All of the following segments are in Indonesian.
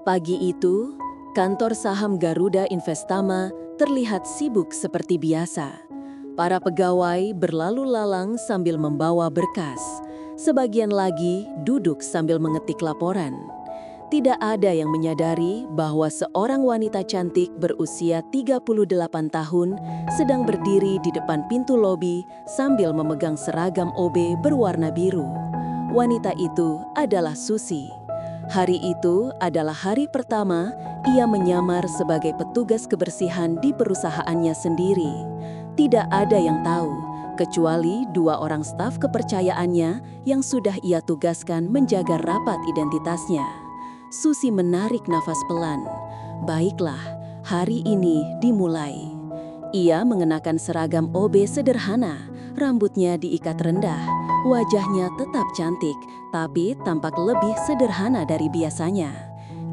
Pagi itu, kantor saham Garuda Investama terlihat sibuk seperti biasa. Para pegawai berlalu lalang sambil membawa berkas. Sebagian lagi duduk sambil mengetik laporan. Tidak ada yang menyadari bahwa seorang wanita cantik berusia 38 tahun sedang berdiri di depan pintu lobi sambil memegang seragam OB berwarna biru. Wanita itu adalah Susi. Hari itu adalah hari pertama ia menyamar sebagai petugas kebersihan di perusahaannya sendiri. Tidak ada yang tahu, kecuali dua orang staf kepercayaannya yang sudah ia tugaskan menjaga rapat identitasnya. Susi menarik nafas pelan. Baiklah, hari ini dimulai. Ia mengenakan seragam OB sederhana, rambutnya diikat rendah, wajahnya tetap cantik, tapi tampak lebih sederhana dari biasanya.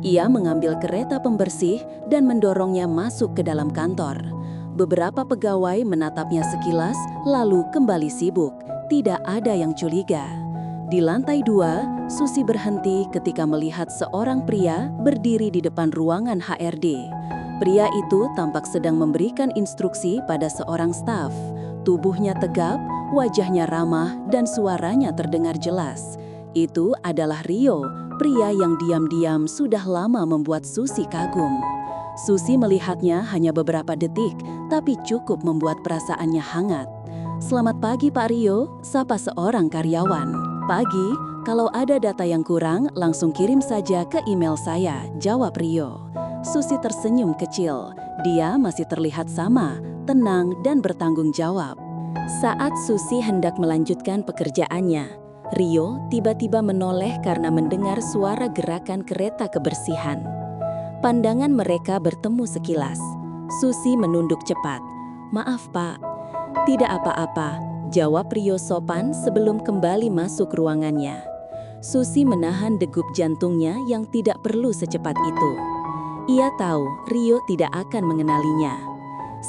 Ia mengambil kereta pembersih dan mendorongnya masuk ke dalam kantor. Beberapa pegawai menatapnya sekilas, lalu kembali sibuk. Tidak ada yang curiga. Di lantai 2, Susi berhenti ketika melihat seorang pria berdiri di depan ruangan HRD. Pria itu tampak sedang memberikan instruksi pada seorang staf. Tubuhnya tegap, wajahnya ramah, dan suaranya terdengar jelas. Itu adalah Rio, pria yang diam-diam sudah lama membuat Susi kagum. Susi melihatnya hanya beberapa detik, tapi cukup membuat perasaannya hangat. "Selamat pagi Pak Rio," sapa seorang karyawan. "Pagi, kalau ada data yang kurang, langsung kirim saja ke email saya," jawab Rio. Susi tersenyum kecil. Dia masih terlihat sama, tenang dan bertanggung jawab. Saat Susi hendak melanjutkan pekerjaannya, Rio tiba-tiba menoleh karena mendengar suara gerakan kereta kebersihan. Pandangan mereka bertemu sekilas. Susi menunduk cepat. "Maaf Pak." "Tidak apa-apa," jawab Rio sopan sebelum kembali masuk ruangannya. Susi menahan degup jantungnya yang tidak perlu secepat itu. Ia tahu Rio tidak akan mengenalinya.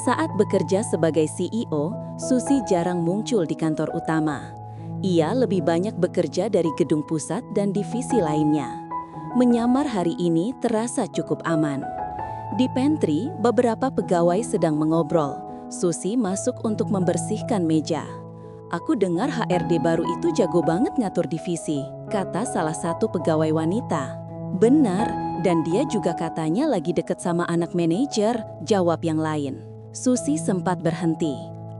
Saat bekerja sebagai CEO, Susi jarang muncul di kantor utama. Ia lebih banyak bekerja dari gedung pusat dan divisi lainnya. Menyamar hari ini terasa cukup aman. Di pantry, beberapa pegawai sedang mengobrol. Susi masuk untuk membersihkan meja. "Aku dengar HRD baru itu jago banget ngatur divisi," kata salah satu pegawai wanita. "Benar, dan dia juga katanya lagi deket sama anak manajer," jawab yang lain. Susi sempat berhenti.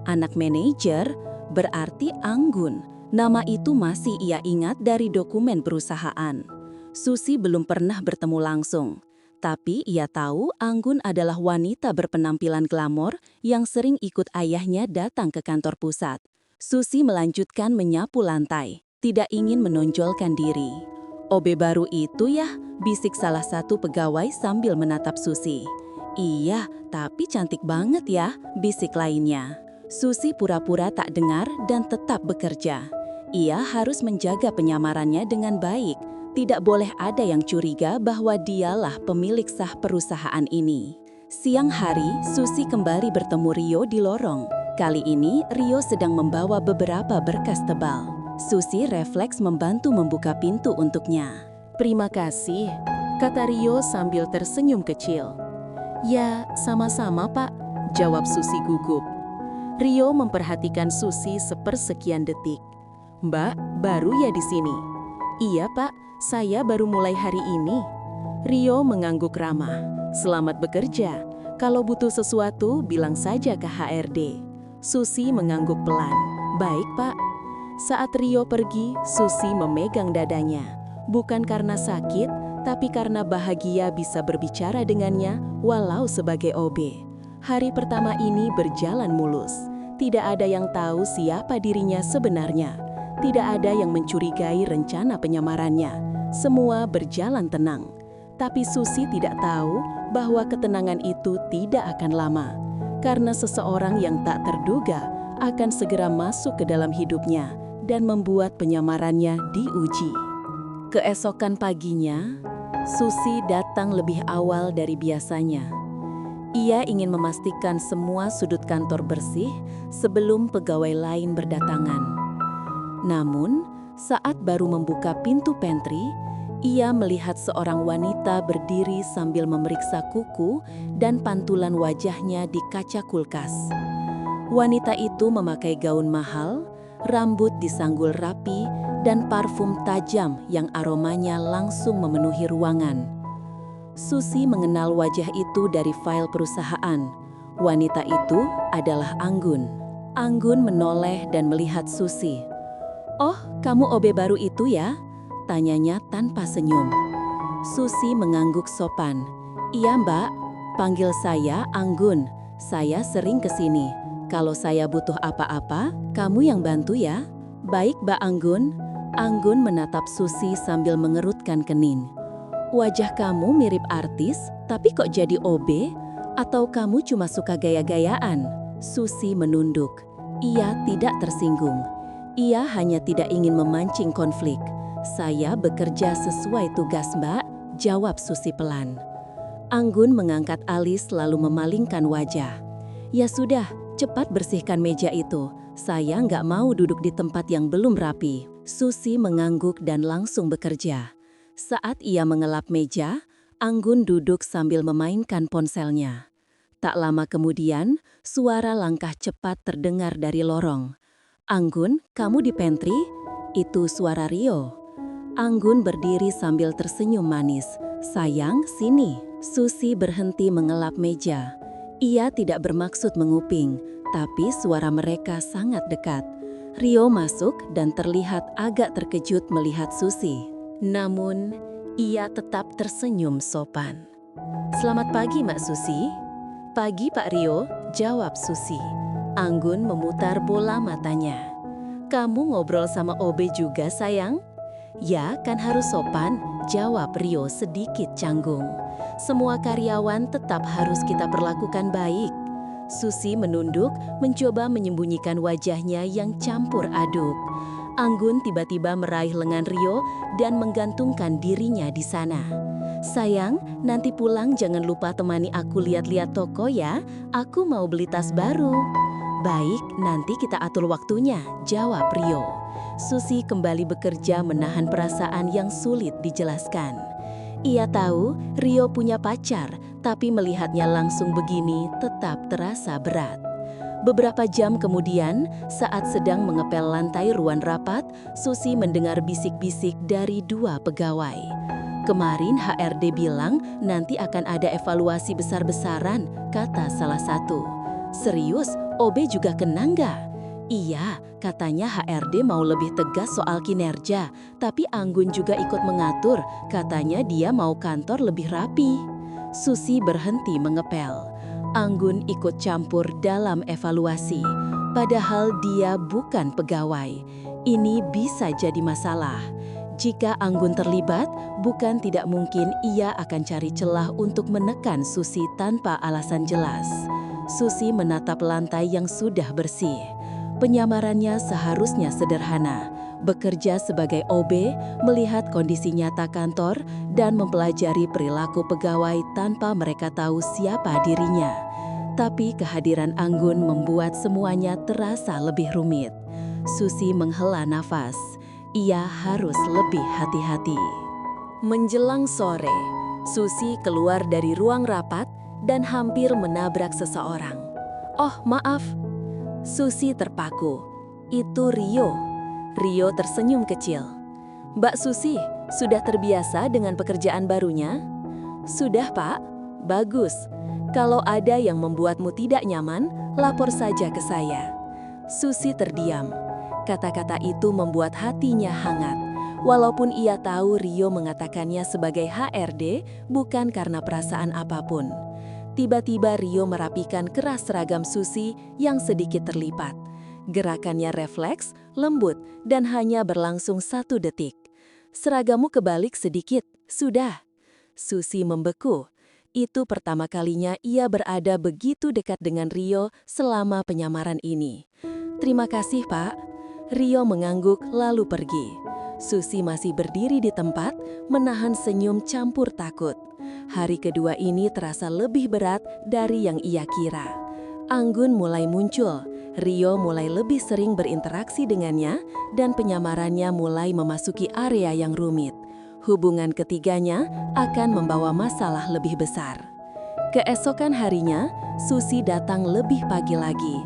Anak manajer berarti Anggun. Nama itu masih ia ingat dari dokumen perusahaan. Susi belum pernah bertemu langsung, tapi ia tahu Anggun adalah wanita berpenampilan glamor yang sering ikut ayahnya datang ke kantor pusat. Susi melanjutkan menyapu lantai, tidak ingin menonjolkan diri. "OB baru itu ya?" bisik salah satu pegawai sambil menatap Susi. "Iya, tapi cantik banget ya," bisik lainnya. Susi pura-pura tak dengar dan tetap bekerja. Ia harus menjaga penyamarannya dengan baik. Tidak boleh ada yang curiga bahwa dialah pemilik sah perusahaan ini. Siang hari, Susi kembali bertemu Rio di lorong. Kali ini, Rio sedang membawa beberapa berkas tebal. Susi refleks membantu membuka pintu untuknya. "Terima kasih," kata Rio sambil tersenyum kecil. "Ya, sama-sama Pak," jawab Susi gugup. Rio memperhatikan Susi sepersekian detik. "Mbak, baru ya di sini?" "Iya Pak, saya baru mulai hari ini." Rio mengangguk ramah. "Selamat bekerja. Kalau butuh sesuatu, bilang saja ke HRD." Susi mengangguk pelan. "Baik Pak." Saat Rio pergi, Susi memegang dadanya. Bukan karena sakit, tapi karena bahagia bisa berbicara dengannya walau sebagai OB. Hari pertama ini berjalan mulus. Tidak ada yang tahu siapa dirinya sebenarnya. Tidak ada yang mencurigai rencana penyamarannya. Semua berjalan tenang. Tapi Susi tidak tahu bahwa ketenangan itu tidak akan lama. Karena seseorang yang tak terduga akan segera masuk ke dalam hidupnya dan membuat penyamarannya diuji. Keesokan paginya, Susi datang lebih awal dari biasanya. Ia ingin memastikan semua sudut kantor bersih sebelum pegawai lain berdatangan. Namun, saat baru membuka pintu pantry, Ia melihat seorang wanita berdiri sambil memeriksa kuku dan pantulan wajahnya di kaca kulkas. Wanita itu memakai gaun mahal, rambut disanggul rapi, dan parfum tajam yang aromanya langsung memenuhi ruangan. Susi mengenal wajah itu dari file perusahaan. Wanita itu adalah Anggun. Anggun menoleh dan melihat Susi. "Oh, kamu OB baru itu ya?" tanyanya tanpa senyum. Susi mengangguk sopan. "Iya mbak, panggil saya Anggun. Saya sering kesini. Kalau saya butuh apa-apa, kamu yang bantu ya." "Baik mbak Anggun." Anggun menatap Susi sambil mengerutkan kening. "Wajah kamu mirip artis, tapi kok jadi OB? Atau kamu cuma suka gaya-gayaan?" Susi menunduk. Ia tidak tersinggung. Ia hanya tidak ingin memancing konflik. "Saya bekerja sesuai tugas mbak," jawab Susi pelan. Anggun mengangkat alis lalu memalingkan wajah. "Ya sudah, cepat bersihkan meja itu. Saya nggak mau duduk di tempat yang belum rapi." Susi mengangguk dan langsung bekerja. Saat ia mengelap meja, Anggun duduk sambil memainkan ponselnya. Tak lama kemudian, suara langkah cepat terdengar dari lorong. "Anggun, kamu di pantry?" Itu suara Rio. Anggun berdiri sambil tersenyum manis. "Sayang, sini." Susi berhenti mengelap meja. Ia tidak bermaksud menguping, tapi suara mereka sangat dekat. Rio masuk dan terlihat agak terkejut melihat Susi. Namun, ia tetap tersenyum sopan. "Selamat pagi, Mak Susi." "Pagi, Pak Rio," jawab Susi. Anggun memutar bola matanya. "Kamu ngobrol sama OB juga, sayang?" "Ya, kan harus sopan," jawab Rio sedikit canggung. "Semua karyawan tetap harus kita perlakukan baik." Susi menunduk, mencoba menyembunyikan wajahnya yang campur aduk. Anggun tiba-tiba meraih lengan Rio dan menggantungkan dirinya di sana. "Sayang, nanti pulang jangan lupa temani aku lihat-lihat toko ya. Aku mau beli tas baru." "Baik, nanti kita atur waktunya," jawab Rio. Susi kembali bekerja menahan perasaan yang sulit dijelaskan. Ia tahu Rio punya pacar, tapi melihatnya langsung begini tetap terasa berat. Beberapa jam kemudian, saat sedang mengepel lantai ruang rapat, Susi mendengar bisik-bisik dari dua pegawai. "Kemarin HRD bilang nanti akan ada evaluasi besar-besaran," kata salah satu. "Serius, OB juga kena nggak?" "Iya, katanya HRD mau lebih tegas soal kinerja, tapi Anggun juga ikut mengatur, katanya dia mau kantor lebih rapi." Susi berhenti mengepel. Anggun ikut campur dalam evaluasi, padahal dia bukan pegawai. Ini bisa jadi masalah. Jika Anggun terlibat, bukan tidak mungkin ia akan cari celah untuk menekan Susi tanpa alasan jelas. Susi menatap lantai yang sudah bersih. Penyamarannya seharusnya sederhana, bekerja sebagai OB, melihat kondisi nyata kantor, dan mempelajari perilaku pegawai tanpa mereka tahu siapa dirinya. Tapi kehadiran Anggun membuat semuanya terasa lebih rumit. Susi menghela nafas. Ia harus lebih hati-hati. Menjelang sore, Susi keluar dari ruang rapat dan hampir menabrak seseorang. "Oh, maaf." Susi terpaku. Itu Rio. Rio tersenyum kecil. "Mbak Susi, sudah terbiasa dengan pekerjaan barunya?" "Sudah, Pak." "Bagus. Kalau ada yang membuatmu tidak nyaman, lapor saja ke saya." Susi terdiam. Kata-kata itu membuat hatinya hangat. Walaupun ia tahu Rio mengatakannya sebagai HRD, bukan karena perasaan apapun. Tiba-tiba Rio merapikan keras seragam Susi yang sedikit terlipat. Gerakannya refleks, lembut, dan hanya berlangsung 1 detik. "Seragamu kebalik sedikit, sudah." Susi membeku. Itu pertama kalinya ia berada begitu dekat dengan Rio selama penyamaran ini. "Terima kasih, Pak." Rio mengangguk lalu pergi. Susi masih berdiri di tempat, menahan senyum campur takut. Hari kedua ini terasa lebih berat dari yang ia kira. Anggun mulai muncul, Rio mulai lebih sering berinteraksi dengannya, dan penyamarannya mulai memasuki area yang rumit. Hubungan ketiganya akan membawa masalah lebih besar. Keesokan harinya, Susi datang lebih pagi lagi.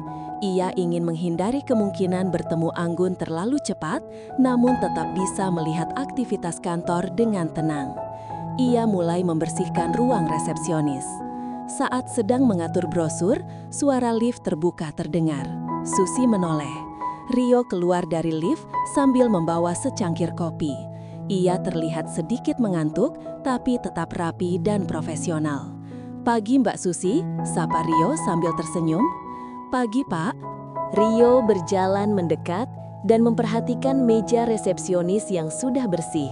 Ia ingin menghindari kemungkinan bertemu Anggun terlalu cepat, namun tetap bisa melihat aktivitas kantor dengan tenang. Ia mulai membersihkan ruang resepsionis. Saat sedang mengatur brosur, suara lift terbuka terdengar. Susi menoleh. Rio keluar dari lift sambil membawa secangkir kopi. Ia terlihat sedikit mengantuk, tapi tetap rapi dan profesional. "Pagi Mbak Susi," sapa Rio sambil tersenyum. "Pagi Pak." Rio berjalan mendekat dan memperhatikan meja resepsionis yang sudah bersih.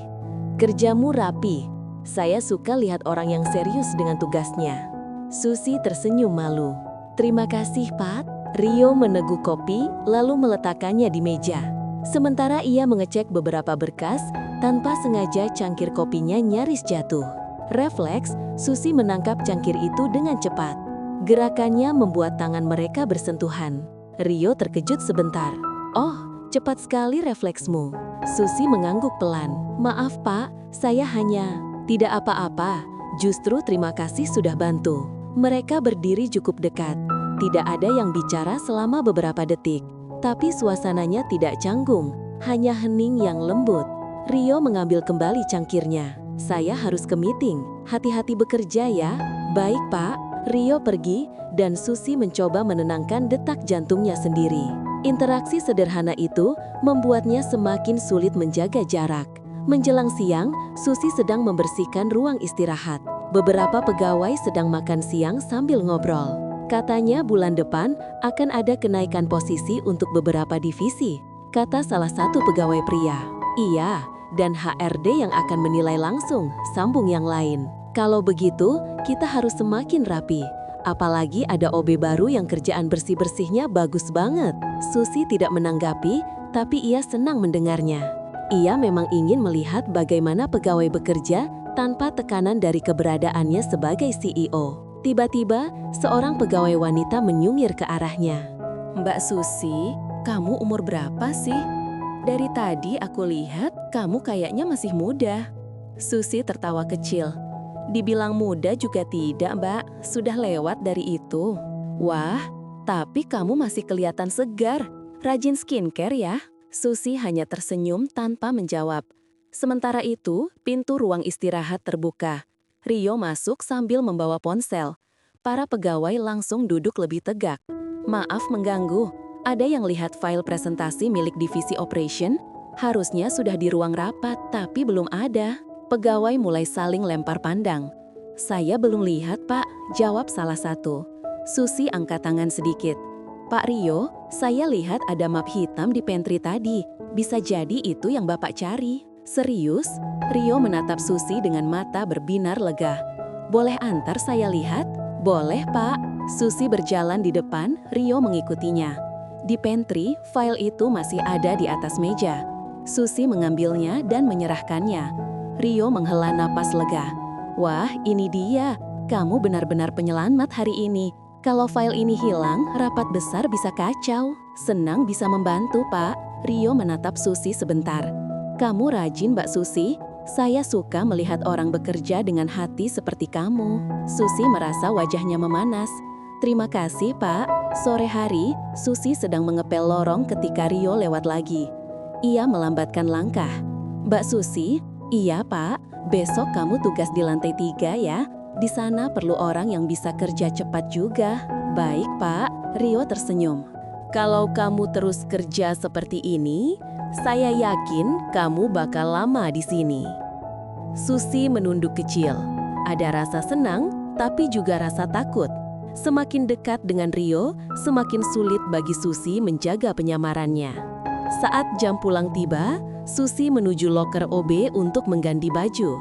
"Kerjamu rapi. Saya suka lihat orang yang serius dengan tugasnya." Susi tersenyum malu. "Terima kasih Pak." Rio meneguk kopi lalu meletakkannya di meja. Sementara ia mengecek beberapa berkas, tanpa sengaja cangkir kopinya nyaris jatuh. Refleks, Susi menangkap cangkir itu dengan cepat. Gerakannya membuat tangan mereka bersentuhan. Rio terkejut sebentar. "Oh, cepat sekali refleksmu." Susi mengangguk pelan. "Maaf Pak, saya hanya..." "Tidak apa-apa, justru terima kasih sudah bantu." Mereka berdiri cukup dekat. Tidak ada yang bicara selama beberapa detik. Tapi suasananya tidak canggung, hanya hening yang lembut. Rio mengambil kembali cangkirnya. "Saya harus ke meeting, hati-hati bekerja ya." "Baik Pak." Rio pergi dan Susi mencoba menenangkan detak jantungnya sendiri. Interaksi sederhana itu membuatnya semakin sulit menjaga jarak. Menjelang siang, Susi sedang membersihkan ruang istirahat. Beberapa pegawai sedang makan siang sambil ngobrol. Katanya bulan depan akan ada kenaikan posisi untuk beberapa divisi, kata salah satu pegawai pria. "Iya, dan HRD yang akan menilai langsung," sambung yang lain. "Kalau begitu, kita harus semakin rapi. Apalagi ada OB baru yang kerjaan bersih-bersihnya bagus banget." Susi tidak menanggapi, tapi ia senang mendengarnya. Ia memang ingin melihat bagaimana pegawai bekerja tanpa tekanan dari keberadaannya sebagai CEO. Tiba-tiba, seorang pegawai wanita menyungir ke arahnya. "Mbak Susi, kamu umur berapa sih? Dari tadi aku lihat kamu kayaknya masih muda." Susi tertawa kecil. "Dibilang muda juga tidak, Mbak. Sudah lewat dari itu." "Wah, tapi kamu masih kelihatan segar. Rajin skincare ya?" Susi hanya tersenyum tanpa menjawab. Sementara itu, pintu ruang istirahat terbuka. Rio masuk sambil membawa ponsel. Para pegawai langsung duduk lebih tegak. "Maaf mengganggu, ada yang lihat file presentasi milik divisi operation? Harusnya sudah di ruang rapat, tapi belum ada." Pegawai mulai saling lempar pandang. "Saya belum lihat Pak," jawab salah satu. Susi angkat tangan sedikit. "Pak Rio, saya lihat ada map hitam di pantry tadi. Bisa jadi itu yang Bapak cari." "Serius?" Rio menatap Susi dengan mata berbinar lega. "Boleh antar saya lihat?" "Boleh, Pak." Susi berjalan di depan, Rio mengikutinya. Di pantry, file itu masih ada di atas meja. Susi mengambilnya dan menyerahkannya. Rio menghela napas lega. "Wah, ini dia. Kamu benar-benar penyelamat hari ini. Kalau file ini hilang, rapat besar bisa kacau." "Senang bisa membantu, Pak." Rio menatap Susi sebentar. "Kamu rajin, Mbak Susi. Saya suka melihat orang bekerja dengan hati seperti kamu." Susi merasa wajahnya memanas. "Terima kasih, Pak." Sore hari, Susi sedang mengepel lorong ketika Rio lewat lagi. Ia melambatkan langkah. "Mbak Susi?" "Iya, Pak. Besok kamu tugas di lantai 3 ya. Di sana perlu orang yang bisa kerja cepat juga." "Baik, Pak." Rio tersenyum. "Kalau kamu terus kerja seperti ini, saya yakin kamu bakal lama di sini." Susi menunduk kecil. Ada rasa senang, tapi juga rasa takut. Semakin dekat dengan Rio, semakin sulit bagi Susi menjaga penyamarannya. Saat jam pulang tiba, Susi menuju loker OB untuk mengganti baju.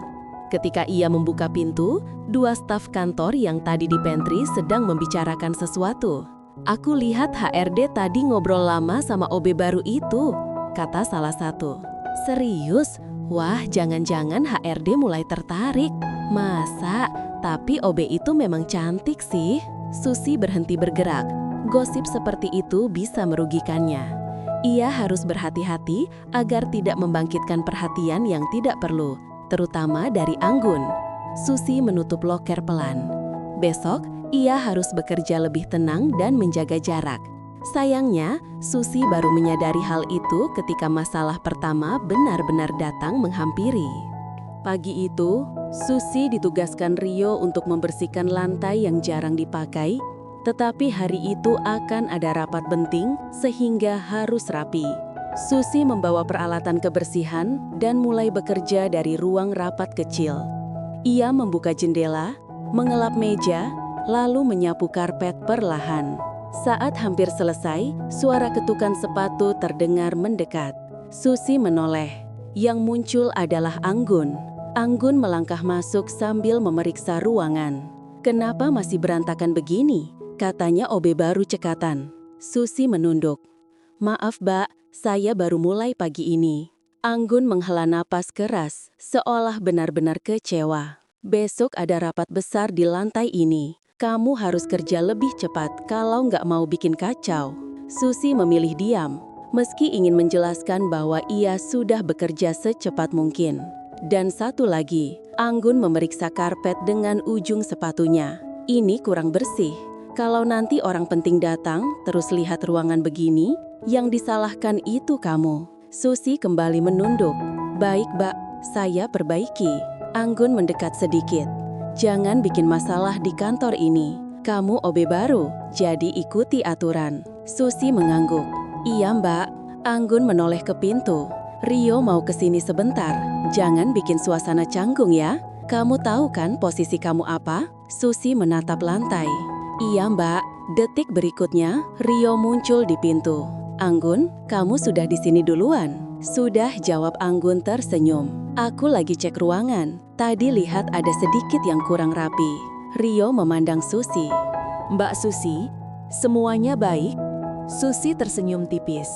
Ketika ia membuka pintu, dua staf kantor yang tadi di pantry sedang membicarakan sesuatu. "Aku lihat HRD tadi ngobrol lama sama OB baru itu," kata salah satu. "Serius? Wah, jangan-jangan HRD mulai tertarik." "Masa? Tapi OB itu memang cantik sih." Susi berhenti bergerak. Gosip seperti itu bisa merugikannya. Ia harus berhati-hati agar tidak membangkitkan perhatian yang tidak perlu. terutama dari Anggun. Susi menutup loker pelan. Besok, ia harus bekerja lebih tenang dan menjaga jarak. Sayangnya, Susi baru menyadari hal itu ketika masalah pertama benar-benar datang menghampiri. Pagi itu, Susi ditugaskan Rio untuk membersihkan lantai yang jarang dipakai, tetapi hari itu akan ada rapat penting sehingga harus rapi. Susi membawa peralatan kebersihan dan mulai bekerja dari ruang rapat kecil. Ia membuka jendela, mengelap meja, lalu menyapu karpet perlahan. Saat hampir selesai, suara ketukan sepatu terdengar mendekat. Susi menoleh. Yang muncul adalah Anggun. Anggun melangkah masuk sambil memeriksa ruangan. "Kenapa masih berantakan begini?" katanya OB baru cekatan. Susi menunduk. "Maaf, Mbak, saya baru mulai pagi ini." Anggun menghela napas keras, seolah benar-benar kecewa. "Besok ada rapat besar di lantai ini. Kamu harus kerja lebih cepat kalau nggak mau bikin kacau." Susi memilih diam, meski ingin menjelaskan bahwa ia sudah bekerja secepat mungkin. Dan satu lagi, Anggun memeriksa karpet dengan ujung sepatunya. "Ini kurang bersih. Kalau nanti orang penting datang, terus lihat ruangan begini, yang disalahkan itu kamu." Susi kembali menunduk. "Baik, Mbak, saya perbaiki." Anggun mendekat sedikit. "Jangan bikin masalah di kantor ini. Kamu OB baru, jadi ikuti aturan." Susi mengangguk. "Iya, Mbak." Anggun menoleh ke pintu. "Rio mau kesini sebentar. Jangan bikin suasana canggung ya. Kamu tahu kan posisi kamu apa?" Susi menatap lantai. "Iya, Mbak." Detik berikutnya, Rio muncul di pintu. "Anggun, kamu sudah di sini duluan." "Sudah," jawab Anggun tersenyum. "Aku lagi cek ruangan. Tadi lihat ada sedikit yang kurang rapi." Rio memandang Susi. "Mbak Susi, semuanya baik?" Susi tersenyum tipis.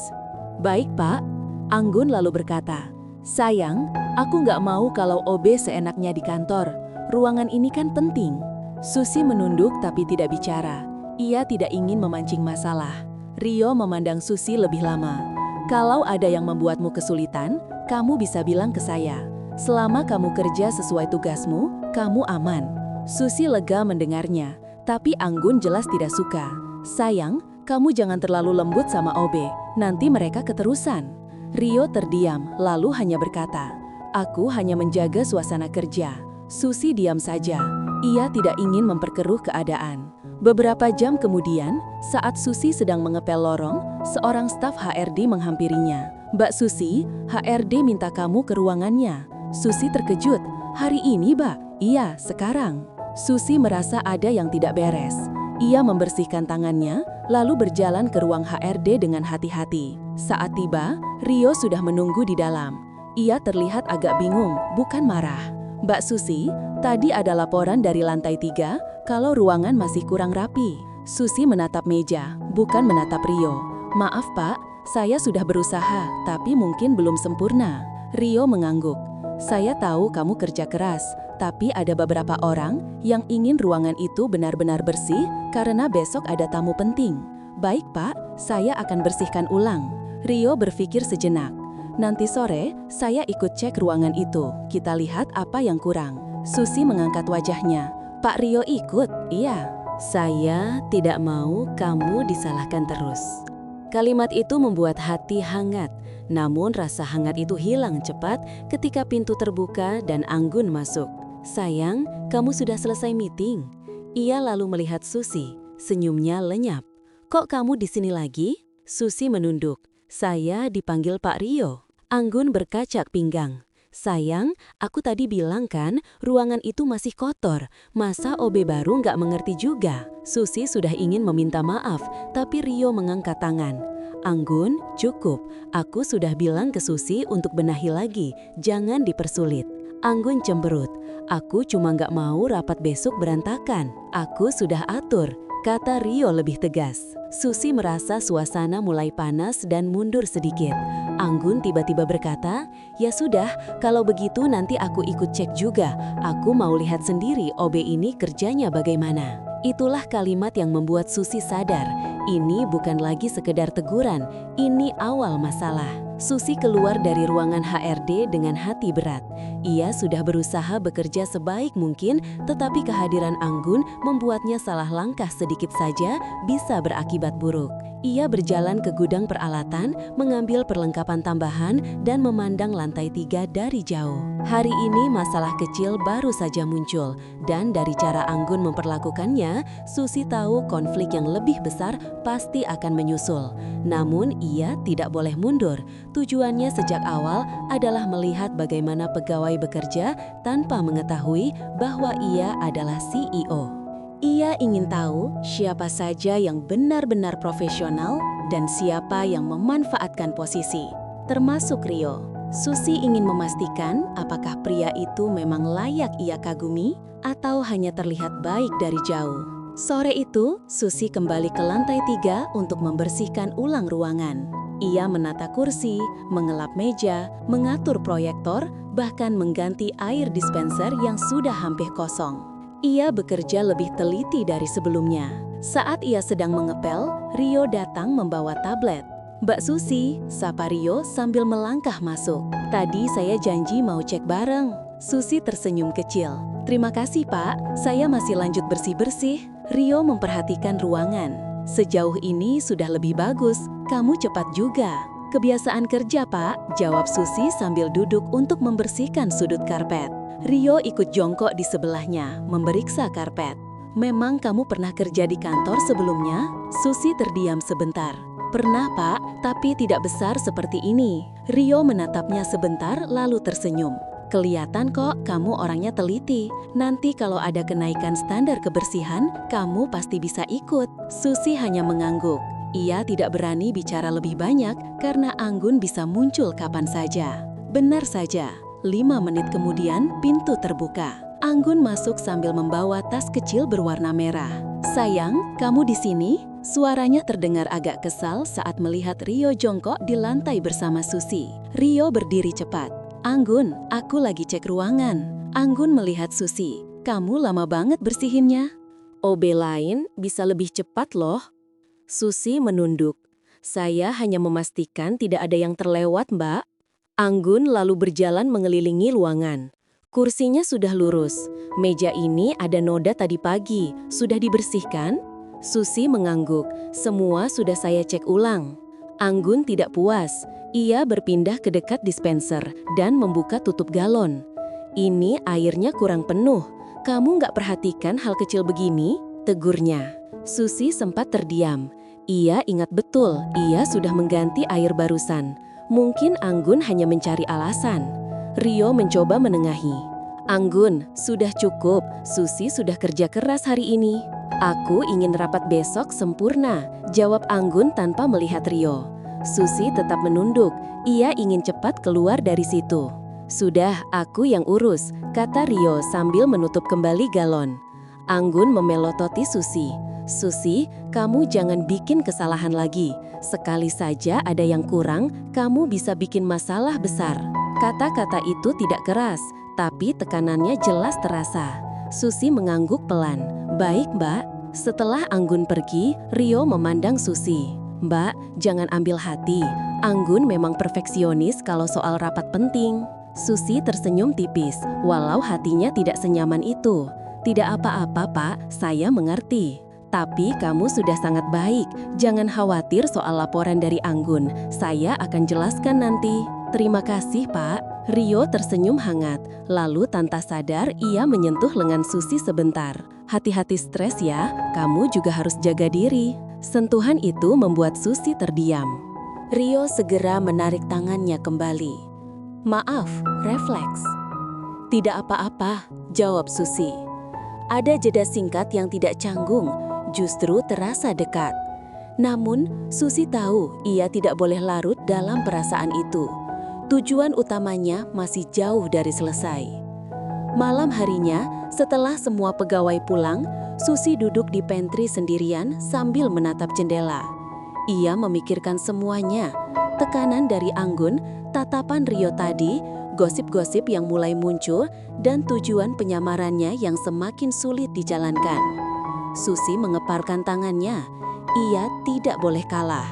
"Baik, Pak." Anggun lalu berkata, "Sayang, aku nggak mau kalau OB seenaknya di kantor. Ruangan ini kan penting." Susi menunduk tapi tidak bicara. Ia tidak ingin memancing masalah. Rio memandang Susi lebih lama. "Kalau ada yang membuatmu kesulitan, kamu bisa bilang ke saya. Selama kamu kerja sesuai tugasmu, kamu aman." Susi lega mendengarnya, tapi Anggun jelas tidak suka. "Sayang, kamu jangan terlalu lembut sama OB, nanti mereka keterusan." Rio terdiam, lalu hanya berkata, "Aku hanya menjaga suasana kerja." Susi diam saja. Ia tidak ingin memperkeruh keadaan. Beberapa jam kemudian, saat Susi sedang mengepel lorong, seorang staf HRD menghampirinya. "Mbak Susi, HRD minta kamu ke ruangannya." Susi terkejut. "Hari ini, Mbak?" "Iya, sekarang." Susi merasa ada yang tidak beres. Ia membersihkan tangannya, lalu berjalan ke ruang HRD dengan hati-hati. Saat tiba, Rio sudah menunggu di dalam. Ia terlihat agak bingung, bukan marah. "Mbak Susi, tadi ada laporan dari lantai 3 kalau ruangan masih kurang rapi." Susi menatap meja, bukan menatap Rio. "Maaf, Pak, saya sudah berusaha, tapi mungkin belum sempurna." Rio mengangguk. "Saya tahu kamu kerja keras, tapi ada beberapa orang yang ingin ruangan itu benar-benar bersih karena besok ada tamu penting." "Baik, Pak, saya akan bersihkan ulang." Rio berpikir sejenak. "Nanti sore, saya ikut cek ruangan itu. Kita lihat apa yang kurang." Susi mengangkat wajahnya. "Pak Rio ikut?" "Iya." "Saya tidak mau kamu disalahkan terus." Kalimat itu membuat hati hangat. Namun rasa hangat itu hilang cepat ketika pintu terbuka dan Anggun masuk. "Sayang, kamu sudah selesai meeting." Ia lalu melihat Susi, senyumnya lenyap. "Kok kamu di sini lagi?" Susi menunduk. "Saya dipanggil Pak Rio." Anggun berkacak pinggang. "Sayang, aku tadi bilang kan ruangan itu masih kotor. Masa OB baru nggak mengerti juga?" Susi sudah ingin meminta maaf, tapi Rio mengangkat tangan. "Anggun, cukup. Aku sudah bilang ke Susi untuk benahi lagi, jangan dipersulit." Anggun cemberut. "Aku cuma nggak mau rapat besok berantakan. Aku sudah atur," kata Rio lebih tegas. Susi merasa suasana mulai panas dan mundur sedikit. Anggun tiba-tiba berkata, "Ya sudah, kalau begitu nanti aku ikut cek juga. Aku mau lihat sendiri OB ini kerjanya bagaimana." Itulah kalimat yang membuat Susi sadar, ini bukan lagi sekedar teguran, ini awal masalah. Susi keluar dari ruangan HRD dengan hati berat. Ia sudah berusaha bekerja sebaik mungkin, tetapi kehadiran Anggun membuatnya salah langkah sedikit saja bisa berakibat buruk. Ia berjalan ke gudang peralatan, mengambil perlengkapan tambahan, dan memandang lantai 3 dari jauh. Hari ini masalah kecil baru saja muncul, dan dari cara Anggun memperlakukannya, Susi tahu konflik yang lebih besar pasti akan menyusul. Namun ia tidak boleh mundur. Tujuannya sejak awal adalah melihat bagaimana pegawai bekerja tanpa mengetahui bahwa ia adalah CEO. Ia ingin tahu siapa saja yang benar-benar profesional dan siapa yang memanfaatkan posisi, termasuk Rio. Susi ingin memastikan apakah pria itu memang layak ia kagumi atau hanya terlihat baik dari jauh. Sore itu, Susi kembali ke lantai 3 untuk membersihkan ulang ruangan. Ia menata kursi, mengelap meja, mengatur proyektor, bahkan mengganti air dispenser yang sudah hampir kosong. Ia bekerja lebih teliti dari sebelumnya. Saat ia sedang mengepel, Rio datang membawa tablet. "Mbak Susi," sapa Rio sambil melangkah masuk. "Tadi saya janji mau cek bareng." Susi tersenyum kecil. "Terima kasih, Pak. Saya masih lanjut bersih-bersih." Rio memperhatikan ruangan. "Sejauh ini sudah lebih bagus. Kamu cepat juga." "Kebiasaan kerja, Pak," jawab Susi sambil duduk untuk membersihkan sudut karpet. Rio ikut jongkok di sebelahnya, memeriksa karpet. "Memang kamu pernah kerja di kantor sebelumnya?" Susi terdiam sebentar. "Pernah, Pak, tapi tidak besar seperti ini." Rio menatapnya sebentar lalu tersenyum. "Kelihatan kok kamu orangnya teliti. Nanti kalau ada kenaikan standar kebersihan, kamu pasti bisa ikut." Susi hanya mengangguk. Ia tidak berani bicara lebih banyak karena Anggun bisa muncul kapan saja. Benar saja. 5 menit kemudian, pintu terbuka. Anggun masuk sambil membawa tas kecil berwarna merah. "Sayang, kamu di sini?" Suaranya terdengar agak kesal saat melihat Rio jongkok di lantai bersama Susi. Rio berdiri cepat. "Anggun, aku lagi cek ruangan." Anggun melihat Susi. "Kamu lama banget bersihinnya." "OB lain bisa lebih cepat loh." Susi menunduk. "Saya hanya memastikan tidak ada yang terlewat, Mbak." Anggun lalu berjalan mengelilingi ruangan. Kursinya sudah lurus. "Meja ini ada noda tadi pagi. Sudah dibersihkan?" Susi mengangguk. "Semua sudah saya cek ulang." Anggun tidak puas. Ia berpindah ke dekat dispenser dan membuka tutup galon. "Ini airnya kurang penuh. Kamu nggak perhatikan hal kecil begini?" tegurnya. Susi sempat terdiam. Ia ingat betul, ia sudah mengganti air barusan. Mungkin Anggun hanya mencari alasan. Rio mencoba menengahi. "Anggun, sudah cukup. Susi sudah kerja keras hari ini." "Aku ingin rapat besok sempurna," jawab Anggun tanpa melihat Rio. Susi tetap menunduk. Ia ingin cepat keluar dari situ. "Sudah, aku yang urus," kata Rio sambil menutup kembali galon. Anggun memelototi Susi. "Susi, kamu jangan bikin kesalahan lagi. Sekali saja ada yang kurang, kamu bisa bikin masalah besar." Kata-kata itu tidak keras, tapi tekanannya jelas terasa. Susi mengangguk pelan. "Baik, Mbak." Setelah Anggun pergi, Rio memandang Susi. "Mbak, jangan ambil hati. Anggun memang perfeksionis kalau soal rapat penting." Susi tersenyum tipis, walau hatinya tidak senyaman itu. "Tidak apa-apa, Pak. Saya mengerti. Tapi kamu sudah sangat baik. Jangan khawatir soal laporan dari Anggun. Saya akan jelaskan nanti." "Terima kasih, Pak." Rio tersenyum hangat. Lalu tanpa sadar ia menyentuh lengan Susi sebentar. "Hati-hati stres ya. Kamu juga harus jaga diri." Sentuhan itu membuat Susi terdiam. Rio segera menarik tangannya kembali. "Maaf, refleks." "Tidak apa-apa," jawab Susi. Ada jeda singkat yang tidak canggung, justru terasa dekat. Namun, Susi tahu ia tidak boleh larut dalam perasaan itu. Tujuan utamanya masih jauh dari selesai. Malam harinya, setelah semua pegawai pulang, Susi duduk di pantry sendirian sambil menatap jendela. Ia memikirkan semuanya, tekanan dari Anggun, tatapan Rio tadi, gosip-gosip yang mulai muncul, dan tujuan penyamarannya yang semakin sulit dijalankan. Susi mengeparkan tangannya. Ia tidak boleh kalah.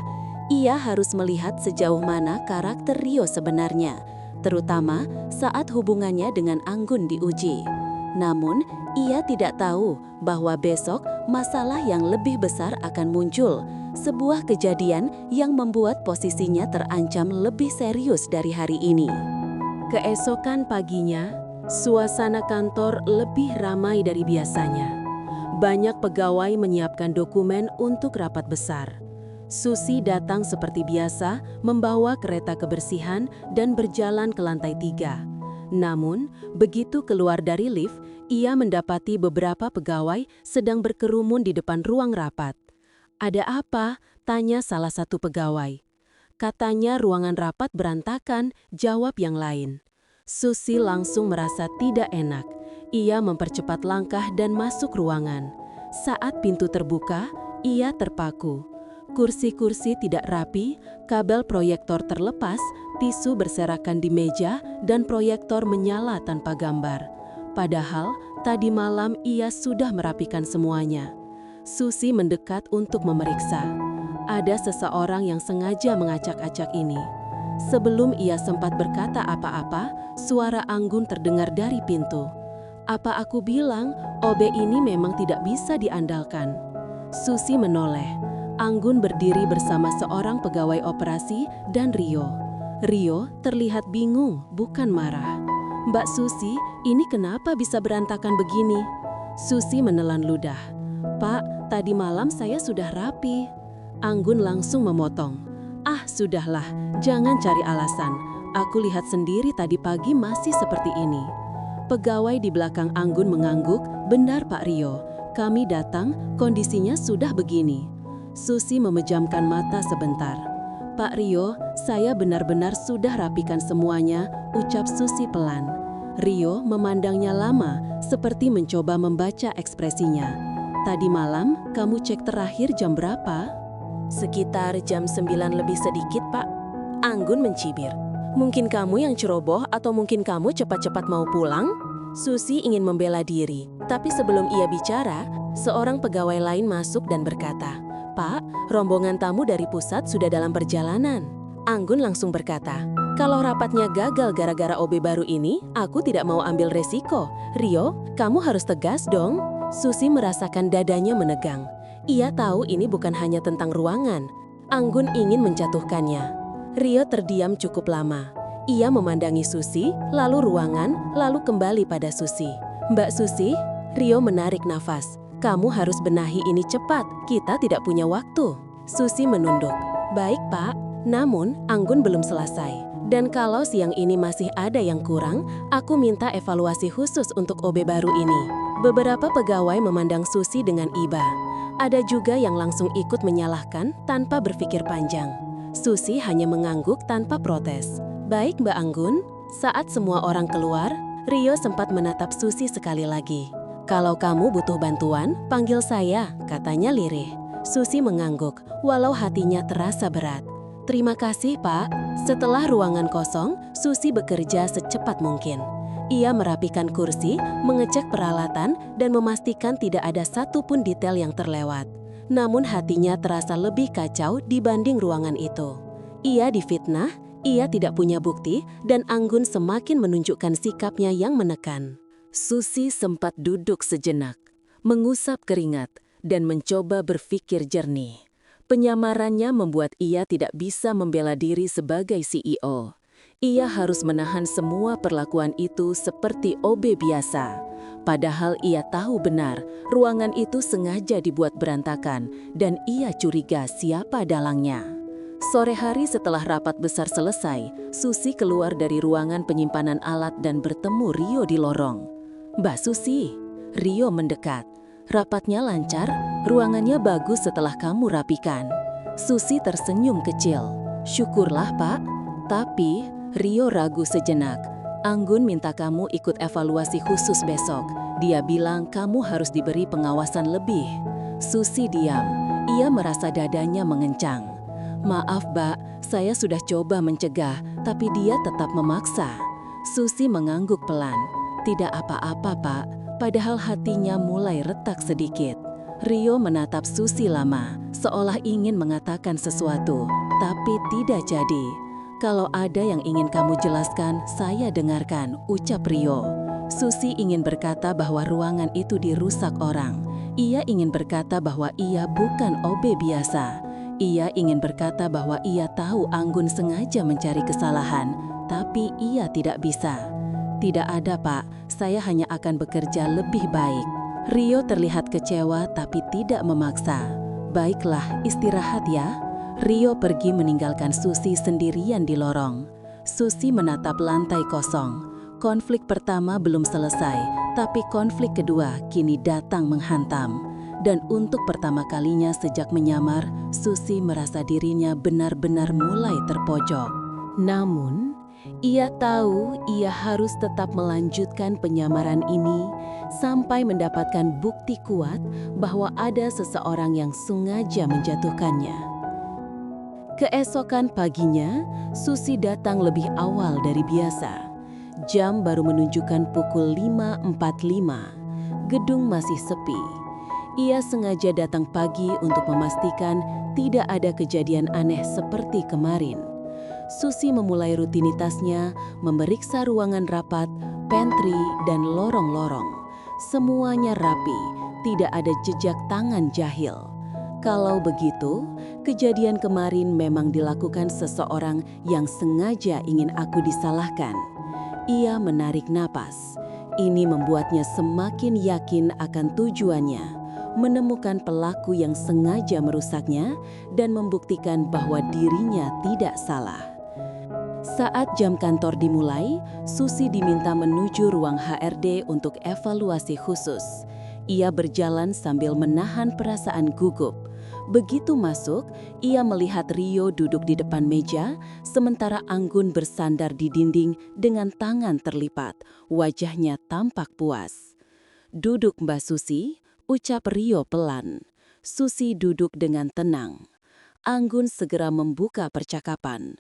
Ia harus melihat sejauh mana karakter Rio sebenarnya, terutama saat hubungannya dengan Anggun diuji. Namun, ia tidak tahu bahwa besok masalah yang lebih besar akan muncul, sebuah kejadian yang membuat posisinya terancam lebih serius dari hari ini. Keesokan paginya, suasana kantor lebih ramai dari biasanya. Banyak pegawai menyiapkan dokumen untuk rapat besar. Susi datang seperti biasa, membawa kereta kebersihan dan berjalan ke lantai 3. Namun, begitu keluar dari lift, ia mendapati beberapa pegawai sedang berkerumun di depan ruang rapat. "Ada apa?" tanya salah satu pegawai. "Katanya ruangan rapat berantakan," jawab yang lain. Susi langsung merasa tidak enak. Ia mempercepat langkah dan masuk ruangan. Saat pintu terbuka, ia terpaku. Kursi-kursi tidak rapi, kabel proyektor terlepas, tisu berserakan di meja, dan proyektor menyala tanpa gambar. Padahal, tadi malam ia sudah merapikan semuanya. Susi mendekat untuk memeriksa. Ada seseorang yang sengaja mengacak-acak ini. Sebelum ia sempat berkata apa-apa, suara Anggun terdengar dari pintu. "Apa aku bilang, OB ini memang tidak bisa diandalkan." Susi menoleh. Anggun berdiri bersama seorang pegawai operasi dan Rio. Rio terlihat bingung, bukan marah. "Mbak Susi, ini kenapa bisa berantakan begini?" Susi menelan ludah. "Pak, tadi malam saya sudah rapi." Anggun langsung memotong. "Ah, sudahlah, jangan cari alasan. Aku lihat sendiri tadi pagi masih seperti ini." Pegawai di belakang Anggun mengangguk, "Benar Pak Rio, kami datang, kondisinya sudah begini." Susi memejamkan mata sebentar. "Pak Rio, saya benar-benar sudah rapikan semuanya," ucap Susi pelan. Rio memandangnya lama, seperti mencoba membaca ekspresinya. "Tadi malam, kamu cek terakhir jam berapa?" "Sekitar jam 9 lebih sedikit, Pak." Anggun mencibir. "Mungkin kamu yang ceroboh atau mungkin kamu cepat-cepat mau pulang?" Susi ingin membela diri, tapi sebelum ia bicara, seorang pegawai lain masuk dan berkata, "Pak, rombongan tamu dari pusat sudah dalam perjalanan." Anggun langsung berkata, "Kalau rapatnya gagal gara-gara OB baru ini, aku tidak mau ambil resiko. Rio, kamu harus tegas dong." Susi merasakan dadanya menegang. Ia tahu ini bukan hanya tentang ruangan. Anggun ingin menjatuhkannya. Rio terdiam cukup lama. Ia memandangi Susi, lalu ruangan, lalu kembali pada Susi. "Mbak Susi," Rio menarik nafas. "Kamu harus benahi ini cepat, kita tidak punya waktu." Susi menunduk. "Baik, Pak." Namun, Anggun belum selesai. "Dan kalau siang ini masih ada yang kurang, aku minta evaluasi khusus untuk OB baru ini." Beberapa pegawai memandang Susi dengan iba. Ada juga yang langsung ikut menyalahkan tanpa berpikir panjang. Susi hanya mengangguk tanpa protes. "Baik, Mbak Anggun." Saat semua orang keluar, Rio sempat menatap Susi sekali lagi. "Kalau kamu butuh bantuan, panggil saya," katanya lirih. Susi mengangguk, walau hatinya terasa berat. "Terima kasih, Pak." Setelah ruangan kosong, Susi bekerja secepat mungkin. Ia merapikan kursi, mengecek peralatan, dan memastikan tidak ada satupun detail yang terlewat. Namun hatinya terasa lebih kacau dibanding ruangan itu. Ia difitnah, ia tidak punya bukti, dan Anggun semakin menunjukkan sikapnya yang menekan. Susi sempat duduk sejenak, mengusap keringat, dan mencoba berpikir jernih. Penyamarannya membuat ia tidak bisa membela diri sebagai CEO. Ia harus menahan semua perlakuan itu seperti OB biasa. Padahal ia tahu benar, ruangan itu sengaja dibuat berantakan, dan ia curiga siapa dalangnya. Sore hari setelah rapat besar selesai, Susi keluar dari ruangan penyimpanan alat dan bertemu Rio di lorong. "Mbak Susi." Rio mendekat. "Rapatnya lancar, ruangannya bagus setelah kamu rapikan." Susi tersenyum kecil. "Syukurlah, Pak." Tapi Rio ragu sejenak. "Anggun minta kamu ikut evaluasi khusus besok. Dia bilang kamu harus diberi pengawasan lebih." Susi diam. Ia merasa dadanya mengencang. "Maaf, Mbak, saya sudah coba mencegah, tapi dia tetap memaksa." Susi mengangguk pelan. "Tidak apa-apa, Pak." Padahal hatinya mulai retak sedikit. Rio menatap Susi lama, seolah ingin mengatakan sesuatu, Tapi tidak jadi. Kalau ada yang ingin kamu jelaskan, saya dengarkan, ucap Rio. Susi ingin berkata bahwa ruangan itu dirusak orang. Ia ingin berkata bahwa ia bukan OB biasa. Ia ingin berkata bahwa ia tahu Anggun sengaja mencari kesalahan, tapi ia tidak bisa. Tidak ada, Pak. Saya hanya akan bekerja lebih baik. Rio terlihat kecewa tapi tidak memaksa. Baiklah, istirahat ya. Rio pergi meninggalkan Susi sendirian di lorong. Susi menatap lantai kosong. Konflik pertama belum selesai, tapi konflik kedua kini datang menghantam. Dan untuk pertama kalinya sejak menyamar, Susi merasa dirinya benar-benar mulai terpojok. Namun, ia tahu ia harus tetap melanjutkan penyamaran ini sampai mendapatkan bukti kuat bahwa ada seseorang yang sengaja menjatuhkannya. Keesokan paginya, Susi datang lebih awal dari biasa. Jam baru menunjukkan pukul 5.45. Gedung masih sepi. Ia sengaja datang pagi untuk memastikan tidak ada kejadian aneh seperti kemarin. Susi memulai rutinitasnya, memeriksa ruangan rapat, pantry, dan lorong-lorong. Semuanya rapi, tidak ada jejak tangan jahil. Kalau begitu, kejadian kemarin memang dilakukan seseorang yang sengaja ingin aku disalahkan. Ia menarik napas. Ini membuatnya semakin yakin akan tujuannya, menemukan pelaku yang sengaja merusaknya dan membuktikan bahwa dirinya tidak salah. Saat jam kantor dimulai, Susi diminta menuju ruang HRD untuk evaluasi khusus. Ia berjalan sambil menahan perasaan gugup. Begitu masuk, ia melihat Rio duduk di depan meja, sementara Anggun bersandar di dinding dengan tangan terlipat. Wajahnya tampak puas. "Duduk, Mbak Susi," ucap Rio pelan. Susi duduk dengan tenang. Anggun segera membuka percakapan.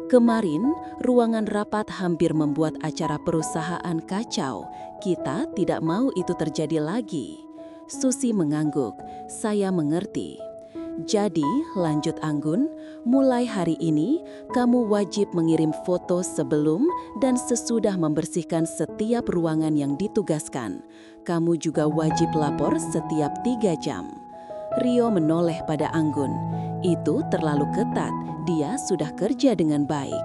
"Kemarin, ruangan rapat hampir membuat acara perusahaan kacau. Kita tidak mau itu terjadi lagi." Susi mengangguk. "Saya mengerti." "Jadi," lanjut Anggun, "mulai hari ini kamu wajib mengirim foto sebelum dan sesudah membersihkan setiap ruangan yang ditugaskan. Kamu juga wajib lapor setiap 3 jam. Rio menoleh pada Anggun. "Itu terlalu ketat, dia sudah kerja dengan baik."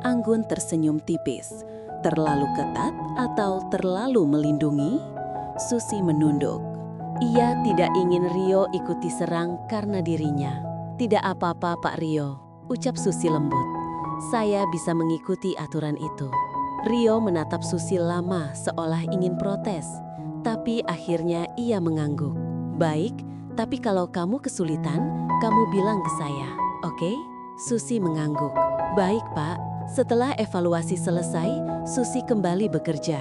Anggun tersenyum tipis. "Terlalu ketat atau terlalu melindungi?" Susi menunduk. Ia tidak ingin Rio ikuti serang karena dirinya. "Tidak apa-apa, Pak Rio," ucap Susi lembut. "Saya bisa mengikuti aturan itu." Rio menatap Susi lama seolah ingin protes, tapi akhirnya ia mengangguk. "Baik, tapi kalau kamu kesulitan, kamu bilang ke saya, oke?" Susi mengangguk. "Baik, Pak." Setelah evaluasi selesai, Susi kembali bekerja.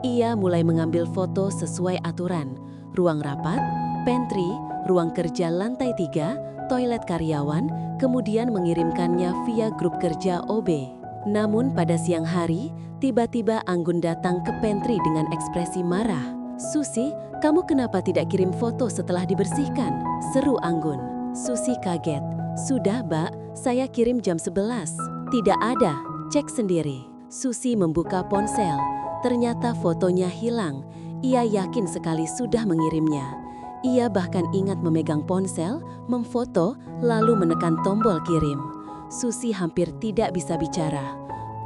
Ia mulai mengambil foto sesuai aturan. Ruang rapat, pantry, ruang kerja lantai 3, toilet karyawan, kemudian mengirimkannya via grup kerja OB. Namun pada siang hari, tiba-tiba Anggun datang ke pantry dengan ekspresi marah. "Susi, kamu kenapa tidak kirim foto setelah dibersihkan?" seru Anggun. Susi kaget. "Sudah, Mbak, saya kirim jam 11. "Tidak ada, cek sendiri." Susi membuka ponsel. Ternyata fotonya hilang. Ia yakin sekali sudah mengirimnya. Ia bahkan ingat memegang ponsel, memfoto, lalu menekan tombol kirim. Susi hampir tidak bisa bicara.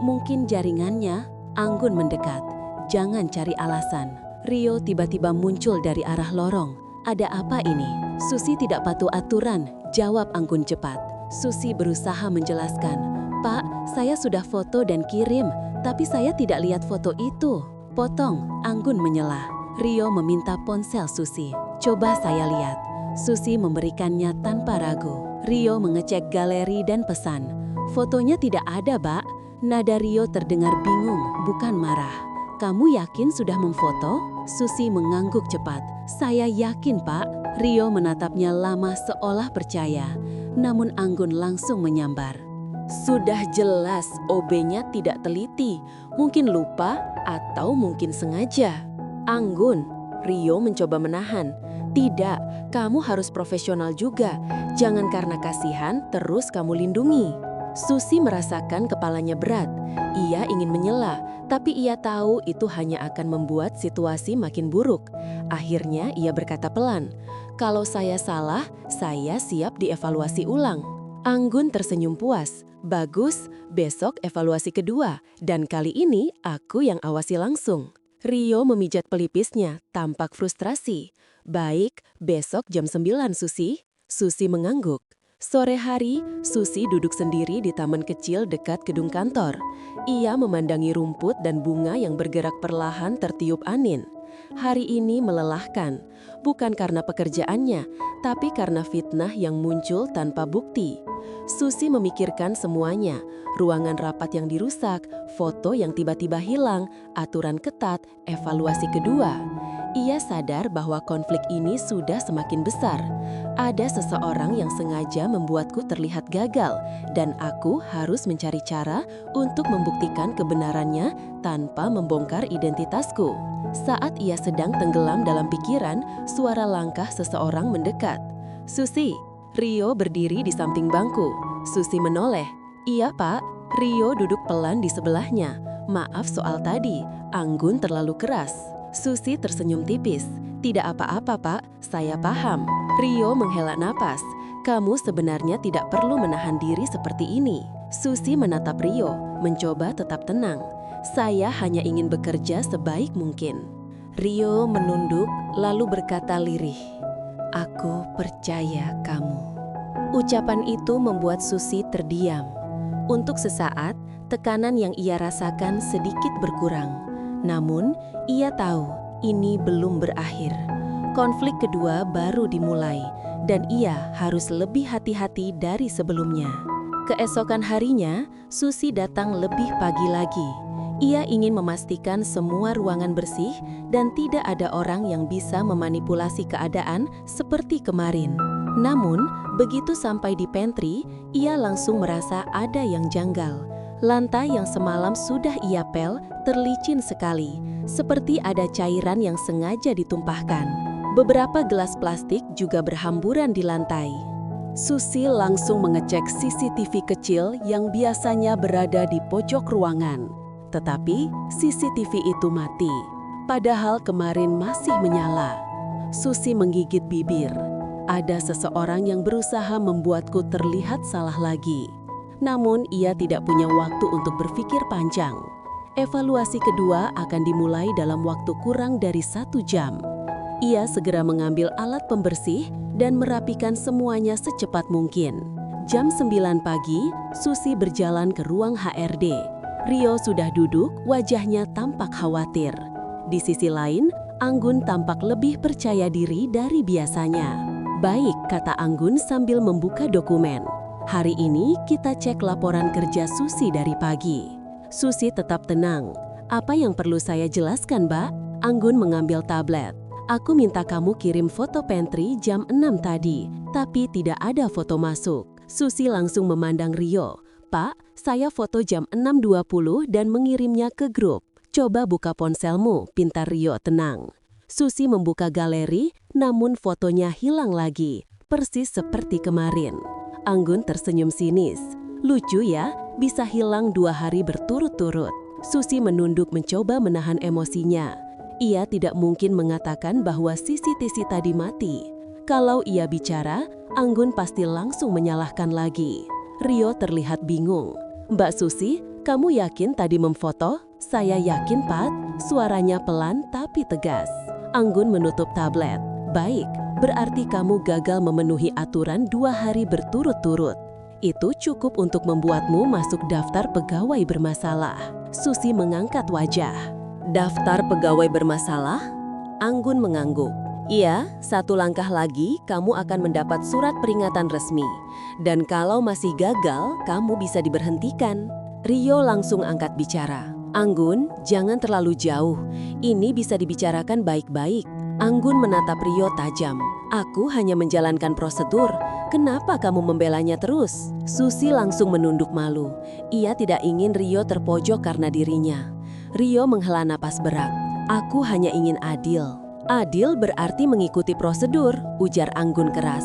"Mungkin jaringannya." Anggun mendekat. "Jangan cari alasan." Rio tiba-tiba muncul dari arah lorong. "Ada apa ini?" "Susi tidak patuh aturan," jawab Anggun cepat. Susi berusaha menjelaskan. "Pak, saya sudah foto dan kirim, tapi saya tidak lihat foto itu." "Potong," Anggun menyela. Rio meminta ponsel Susi. "Coba saya lihat." Susi memberikannya tanpa ragu. Rio mengecek galeri dan pesan. "Fotonya tidak ada, Mbak." Nada Rio terdengar bingung, bukan marah. "Kamu yakin sudah memfoto?" Susi mengangguk cepat. "Saya yakin, Pak." Rio menatapnya lama seolah percaya. Namun Anggun langsung menyambar. "Sudah jelas OB-nya tidak teliti. Mungkin lupa atau mungkin sengaja." "Anggun," Rio mencoba menahan. Tidak, kamu harus profesional juga. Jangan karena kasihan terus kamu lindungi. Susi merasakan kepalanya berat. Ia ingin menyela, tapi ia tahu itu hanya akan membuat situasi makin buruk. Akhirnya ia berkata pelan, "Kalau saya salah, saya siap dievaluasi ulang." Anggun tersenyum puas. "Bagus, besok evaluasi kedua, dan kali ini aku yang awasi langsung." Rio memijat pelipisnya, tampak frustrasi. "Baik, besok jam 9, Susi." Susi mengangguk. Sore hari, Susi duduk sendiri di taman kecil dekat gedung kantor. Ia memandangi rumput dan bunga yang bergerak perlahan tertiup angin. Hari ini melelahkan, bukan karena pekerjaannya, tapi karena fitnah yang muncul tanpa bukti. Susi memikirkan semuanya, ruangan rapat yang dirusak, foto yang tiba-tiba hilang, aturan ketat, evaluasi kedua. Ia sadar bahwa konflik ini sudah semakin besar. Ada seseorang yang sengaja membuatku terlihat gagal, dan aku harus mencari cara untuk membuktikan kebenarannya tanpa membongkar identitasku. Saat ia sedang tenggelam dalam pikiran, suara langkah seseorang mendekat. "Susi." Rio berdiri di samping bangku. Susi menoleh. "Iya, Pak." Rio duduk pelan di sebelahnya. "Maaf soal tadi, Anggun terlalu keras." Susi tersenyum tipis. "Tidak apa-apa, Pak. Saya paham." Rio menghela napas. "Kamu sebenarnya tidak perlu menahan diri seperti ini." Susi menatap Rio, mencoba tetap tenang. "Saya hanya ingin bekerja sebaik mungkin." Rio menunduk, lalu berkata lirih, "Aku percaya kamu." Ucapan itu membuat Susi terdiam. Untuk sesaat, tekanan yang ia rasakan sedikit berkurang. Namun, ia tahu ini belum berakhir. Konflik kedua baru dimulai, dan ia harus lebih hati-hati dari sebelumnya. Keesokan harinya, Susi datang lebih pagi lagi. Ia ingin memastikan semua ruangan bersih dan tidak ada orang yang bisa memanipulasi keadaan seperti kemarin. Namun, begitu sampai di pantry, ia langsung merasa ada yang janggal. Lantai yang semalam sudah ia pel terlicin sekali, seperti ada cairan yang sengaja ditumpahkan. Beberapa gelas plastik juga berhamburan di lantai. Susi langsung mengecek CCTV kecil yang biasanya berada di pojok ruangan. Tetapi CCTV itu mati, padahal kemarin masih menyala. Susi menggigit bibir. Ada seseorang yang berusaha membuatku terlihat salah lagi. Namun ia tidak punya waktu untuk berpikir panjang. Evaluasi kedua akan dimulai dalam waktu kurang dari 1 jam. Ia segera mengambil alat pembersih dan merapikan semuanya secepat mungkin. Jam 9 pagi, Susi berjalan ke ruang HRD. Rio sudah duduk, wajahnya tampak khawatir. Di sisi lain, Anggun tampak lebih percaya diri dari biasanya. "Baik," kata Anggun sambil membuka dokumen. "Hari ini kita cek laporan kerja Susi dari pagi." Susi tetap tenang. "Apa yang perlu saya jelaskan, Mbak?" Anggun mengambil tablet. "Aku minta kamu kirim foto pantry jam 6 tadi, tapi tidak ada foto masuk." Susi langsung memandang Rio. "Pak, saya foto jam 6.20 dan mengirimnya ke grup." "Coba buka ponselmu," pinta Rio tenang. Susi membuka galeri, namun fotonya hilang lagi, persis seperti kemarin. Anggun tersenyum sinis. "Lucu ya, bisa hilang 2 hari berturut-turut." Susi menunduk mencoba menahan emosinya. Ia tidak mungkin mengatakan bahwa CCTV tadi mati. Kalau ia bicara, Anggun pasti langsung menyalahkan lagi. Rio terlihat bingung. "Mbak Susi, kamu yakin tadi memfoto?" "Saya yakin, Pak." Suaranya pelan tapi tegas. Anggun menutup tablet. "Baik, berarti kamu gagal memenuhi aturan 2 hari berturut-turut. Itu cukup untuk membuatmu masuk daftar pegawai bermasalah." Susi mengangkat wajah. "Daftar pegawai bermasalah?" Anggun mengangguk. "Iya, 1 langkah lagi kamu akan mendapat surat peringatan resmi. Dan kalau masih gagal, kamu bisa diberhentikan." Rio langsung angkat bicara. "Anggun, jangan terlalu jauh. Ini bisa dibicarakan baik-baik." Anggun menatap Rio tajam. "Aku hanya menjalankan prosedur. Kenapa kamu membelanya terus?" Susi langsung menunduk malu. Ia tidak ingin Rio terpojok karena dirinya. Rio menghela napas berat. "Aku hanya ingin adil." Adil berarti mengikuti prosedur, ujar Anggun keras.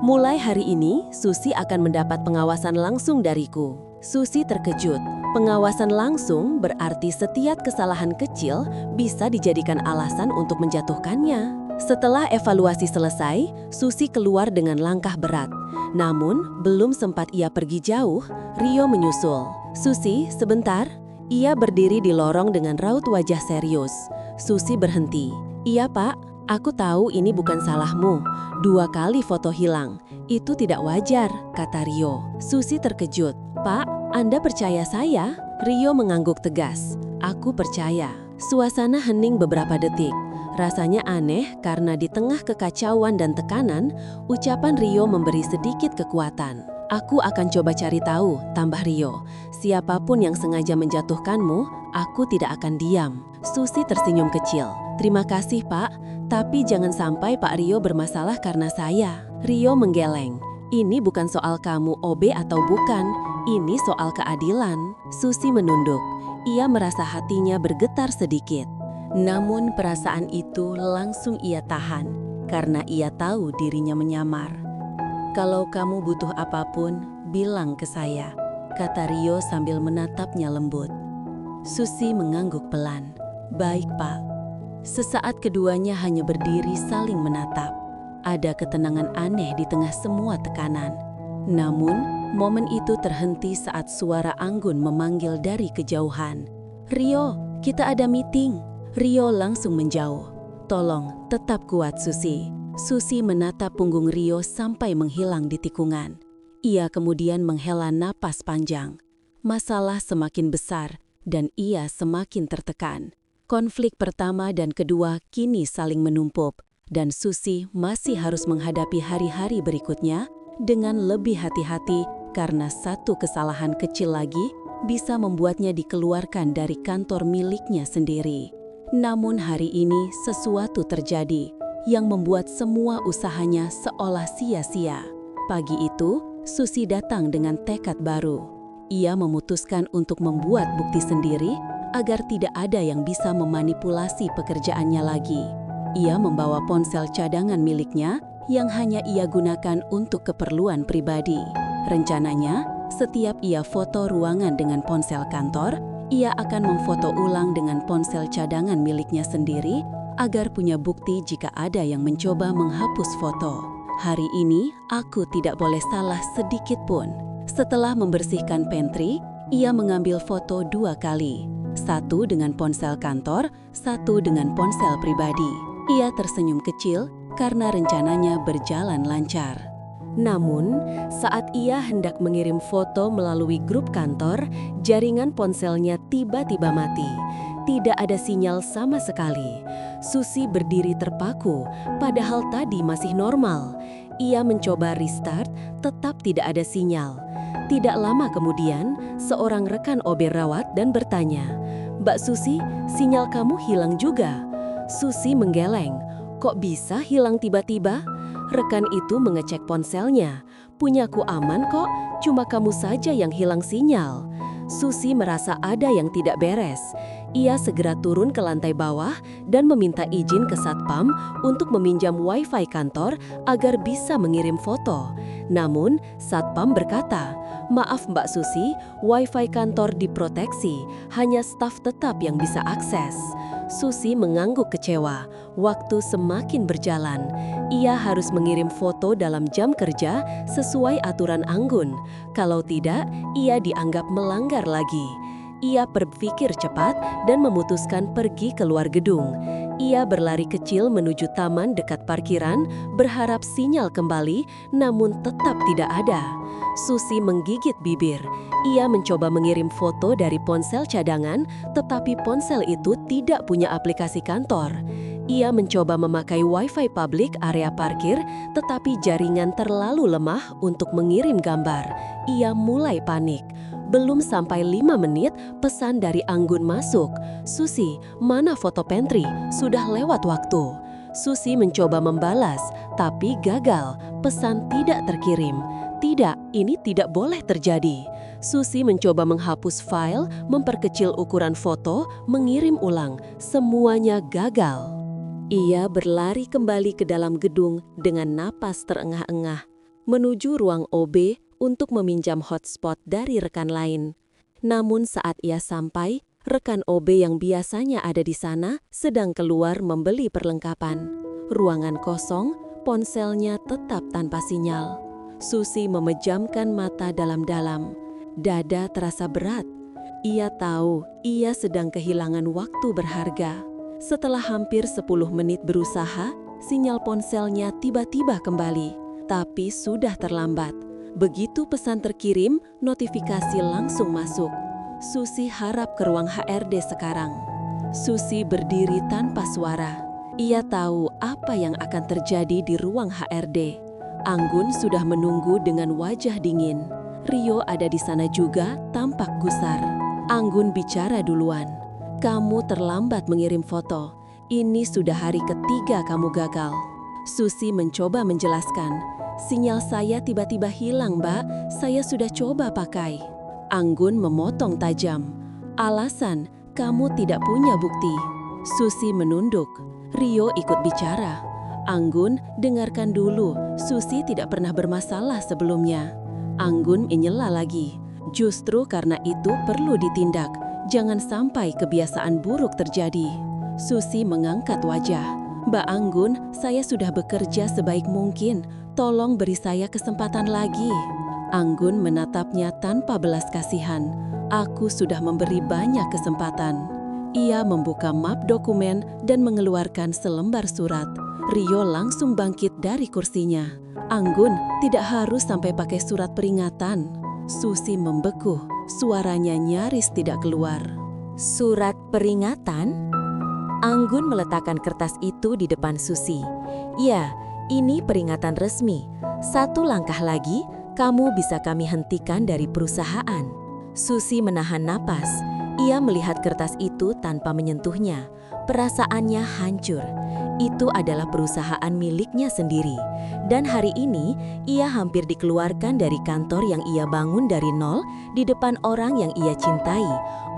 Mulai hari ini, Susi akan mendapat pengawasan langsung dariku. Susi terkejut. Pengawasan langsung berarti setiap kesalahan kecil bisa dijadikan alasan untuk menjatuhkannya. Setelah evaluasi selesai, Susi keluar dengan langkah berat. Namun, belum sempat ia pergi jauh, Rio menyusul. Susi, sebentar. Ia berdiri di lorong dengan raut wajah serius. Susi berhenti. Iya, Pak. Aku tahu ini bukan salahmu. 2 kali foto hilang. Itu tidak wajar, kata Rio. Susi terkejut. Pak, Anda percaya saya? Rio mengangguk tegas. Aku percaya. Suasana hening beberapa detik. Rasanya aneh karena di tengah kekacauan dan tekanan, ucapan Rio memberi sedikit kekuatan. Aku akan coba cari tahu, tambah Rio. Siapapun yang sengaja menjatuhkanmu, aku tidak akan diam. Susi tersenyum kecil. Terima kasih, Pak. Tapi jangan sampai Pak Rio bermasalah karena saya. Rio menggeleng. Ini bukan soal kamu OB atau bukan. Ini soal keadilan. Susi menunduk. Ia merasa hatinya bergetar sedikit. Namun perasaan itu langsung ia tahan karena ia tahu dirinya menyamar. Kalau kamu butuh apapun, bilang ke saya, kata Rio sambil menatapnya lembut. Susi mengangguk pelan. Baik, Pak. Sesaat keduanya hanya berdiri saling menatap. Ada ketenangan aneh di tengah semua tekanan. Namun, momen itu terhenti saat suara Anggun memanggil dari kejauhan. Rio, kita ada meeting. Rio langsung menjauh. Tolong, tetap kuat, Susi. Susi menatap punggung Rio sampai menghilang di tikungan. Ia kemudian menghela napas panjang. Masalah semakin besar dan ia semakin tertekan. Konflik pertama dan kedua kini saling menumpuk, dan Susi masih harus menghadapi hari-hari berikutnya dengan lebih hati-hati karena satu kesalahan kecil lagi bisa membuatnya dikeluarkan dari kantor miliknya sendiri. Namun hari ini sesuatu terjadi yang membuat semua usahanya seolah sia-sia. Pagi itu, Susi datang dengan tekad baru. Ia memutuskan untuk membuat bukti sendiri agar tidak ada yang bisa memanipulasi pekerjaannya lagi. Ia membawa ponsel cadangan miliknya yang hanya ia gunakan untuk keperluan pribadi. Rencananya, setiap ia foto ruangan dengan ponsel kantor, ia akan memfoto ulang dengan ponsel cadangan miliknya sendiri agar punya bukti jika ada yang mencoba menghapus foto. Hari ini, aku tidak boleh salah sedikit pun. Setelah membersihkan pantry, ia mengambil foto 2 kali. 1 dengan ponsel kantor, 1 dengan ponsel pribadi. Ia tersenyum kecil karena rencananya berjalan lancar. Namun, saat ia hendak mengirim foto melalui grup kantor, jaringan ponselnya tiba-tiba mati. Tidak ada sinyal sama sekali. Susi berdiri terpaku, padahal tadi masih normal. Ia mencoba restart, tetap tidak ada sinyal. Tidak lama kemudian, seorang rekan OB rawat dan bertanya, Mbak Susi, sinyal kamu hilang juga. Susi menggeleng. Kok bisa hilang tiba-tiba? Rekan itu mengecek ponselnya. Punyaku aman kok, cuma kamu saja yang hilang sinyal. Susi merasa ada yang tidak beres. Ia segera turun ke lantai bawah dan meminta izin ke Satpam untuk meminjam WiFi kantor agar bisa mengirim foto. Namun, Satpam berkata, maaf Mbak Susi, WiFi kantor diproteksi, hanya staf tetap yang bisa akses. Susi mengangguk kecewa. Waktu semakin berjalan. Ia harus mengirim foto dalam jam kerja sesuai aturan Anggun. Kalau tidak, ia dianggap melanggar lagi. Ia berpikir cepat dan memutuskan pergi keluar gedung. Ia berlari kecil menuju taman dekat parkiran, berharap sinyal kembali, namun tetap tidak ada. Susi menggigit bibir. Ia mencoba mengirim foto dari ponsel cadangan, tetapi ponsel itu tidak punya aplikasi kantor. Ia mencoba memakai WiFi publik area parkir, tetapi jaringan terlalu lemah untuk mengirim gambar. Ia mulai panik. Belum sampai 5 menit, pesan dari Anggun masuk. Susi, mana foto pantry? Sudah lewat waktu. Susi mencoba membalas, tapi gagal. Pesan tidak terkirim. Tidak, ini tidak boleh terjadi. Susi mencoba menghapus file, memperkecil ukuran foto, mengirim ulang. Semuanya gagal. Ia berlari kembali ke dalam gedung dengan napas terengah-engah, menuju ruang OB untuk meminjam hotspot dari rekan lain. Namun saat ia sampai, rekan OB yang biasanya ada di sana sedang keluar membeli perlengkapan. Ruangan kosong, ponselnya tetap tanpa sinyal. Susi memejamkan mata dalam-dalam. Dada terasa berat. Ia tahu ia sedang kehilangan waktu berharga. Setelah hampir 10 menit berusaha, sinyal ponselnya tiba-tiba kembali. Tapi sudah terlambat. Begitu pesan terkirim, notifikasi langsung masuk. Susi harap ke ruang HRD sekarang. Susi berdiri tanpa suara. Ia tahu apa yang akan terjadi di ruang HRD. Anggun sudah menunggu dengan wajah dingin. Rio ada di sana juga, tampak gusar. Anggun bicara duluan. Kamu terlambat mengirim foto. Ini sudah hari ketiga kamu gagal. Susi mencoba menjelaskan. Sinyal saya tiba-tiba hilang, Mbak. Saya sudah coba pakai. Anggun memotong tajam. Alasan, kamu tidak punya bukti. Susi menunduk. Rio ikut bicara. Anggun, dengarkan dulu. Susi tidak pernah bermasalah sebelumnya. Anggun menyela lagi. Justru karena itu perlu ditindak. Jangan sampai kebiasaan buruk terjadi. Susi mengangkat wajah. Mbak Anggun, saya sudah bekerja sebaik mungkin. Tolong beri saya kesempatan lagi. Anggun menatapnya tanpa belas kasihan. Aku sudah memberi banyak kesempatan. Ia membuka map dokumen dan mengeluarkan selembar surat. Rio langsung bangkit dari kursinya. Anggun, tidak harus sampai pakai surat peringatan. Susi membeku, suaranya nyaris tidak keluar. Surat peringatan? Anggun meletakkan kertas itu di depan Susi. Ya, ini peringatan resmi. 1 langkah lagi, kamu bisa kami hentikan dari perusahaan. Susi menahan napas. Ia melihat kertas itu tanpa menyentuhnya. Perasaannya hancur. Itu adalah perusahaan miliknya sendiri. Dan hari ini, ia hampir dikeluarkan dari kantor yang ia bangun dari nol di depan orang yang ia cintai,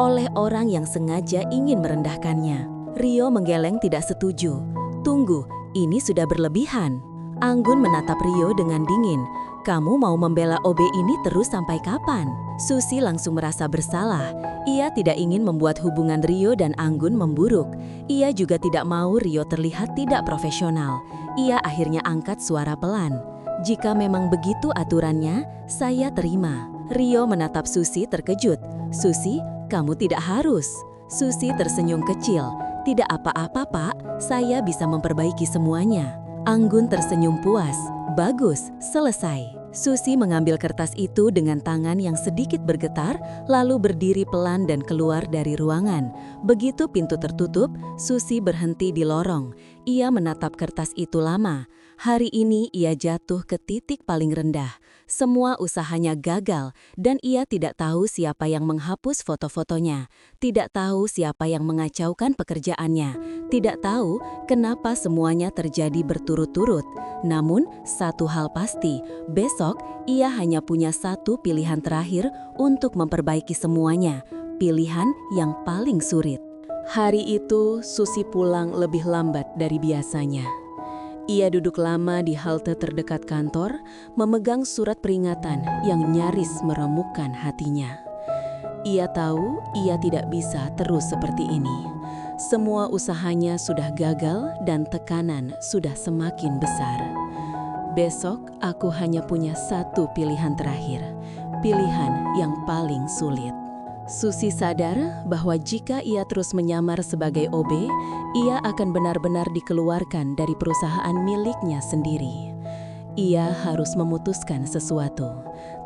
oleh orang yang sengaja ingin merendahkannya. Rio menggeleng tidak setuju. Tunggu, ini sudah berlebihan. Anggun menatap Rio dengan dingin. Kamu mau membela OB ini terus sampai kapan? Susi langsung merasa bersalah. Ia tidak ingin membuat hubungan Rio dan Anggun memburuk. Ia juga tidak mau Rio terlihat tidak profesional. Ia akhirnya angkat suara pelan. Jika memang begitu aturannya, saya terima. Rio menatap Susi terkejut. Susi, kamu tidak harus. Susi tersenyum kecil. Tidak apa-apa, Pak. Saya bisa memperbaiki semuanya. Anggun tersenyum puas. Bagus, selesai. Susi mengambil kertas itu dengan tangan yang sedikit bergetar, lalu berdiri pelan dan keluar dari ruangan. Begitu pintu tertutup, Susi berhenti di lorong. Ia menatap kertas itu lama. Hari ini ia jatuh ke titik paling rendah. Semua usahanya gagal dan ia tidak tahu siapa yang menghapus foto-fotonya. Tidak tahu siapa yang mengacaukan pekerjaannya. Tidak tahu kenapa semuanya terjadi berturut-turut. Namun, satu hal pasti, besok ia hanya punya satu pilihan terakhir untuk memperbaiki semuanya. Pilihan yang paling sulit. Hari itu, Susi pulang lebih lambat dari biasanya. Ia duduk lama di halte terdekat kantor, memegang surat peringatan yang nyaris meremukkan hatinya. Ia tahu ia tidak bisa terus seperti ini. Semua usahanya sudah gagal dan tekanan sudah semakin besar. Besok aku hanya punya satu pilihan terakhir, pilihan yang paling sulit. Susi sadar bahwa jika ia terus menyamar sebagai OB, ia akan benar-benar dikeluarkan dari perusahaan miliknya sendiri. Ia harus memutuskan sesuatu,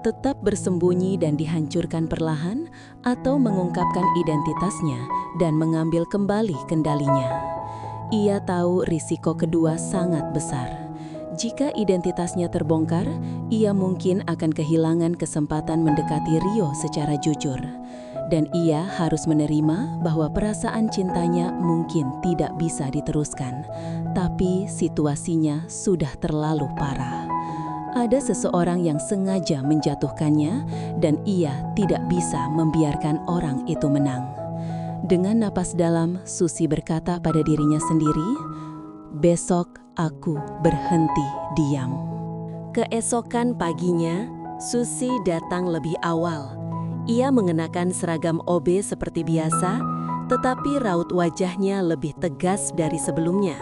tetap bersembunyi dan dihancurkan perlahan, atau mengungkapkan identitasnya dan mengambil kembali kendalinya. Ia tahu risiko kedua sangat besar. Jika identitasnya terbongkar, ia mungkin akan kehilangan kesempatan mendekati Rio secara jujur. Dan ia harus menerima bahwa perasaan cintanya mungkin tidak bisa diteruskan, tapi situasinya sudah terlalu parah. Ada seseorang yang sengaja menjatuhkannya, dan ia tidak bisa membiarkan orang itu menang. Dengan napas dalam, Susi berkata pada dirinya sendiri, Besok aku berhenti diam. Keesokan paginya, Susi datang lebih awal. Ia mengenakan seragam OB seperti biasa, tetapi raut wajahnya lebih tegas dari sebelumnya.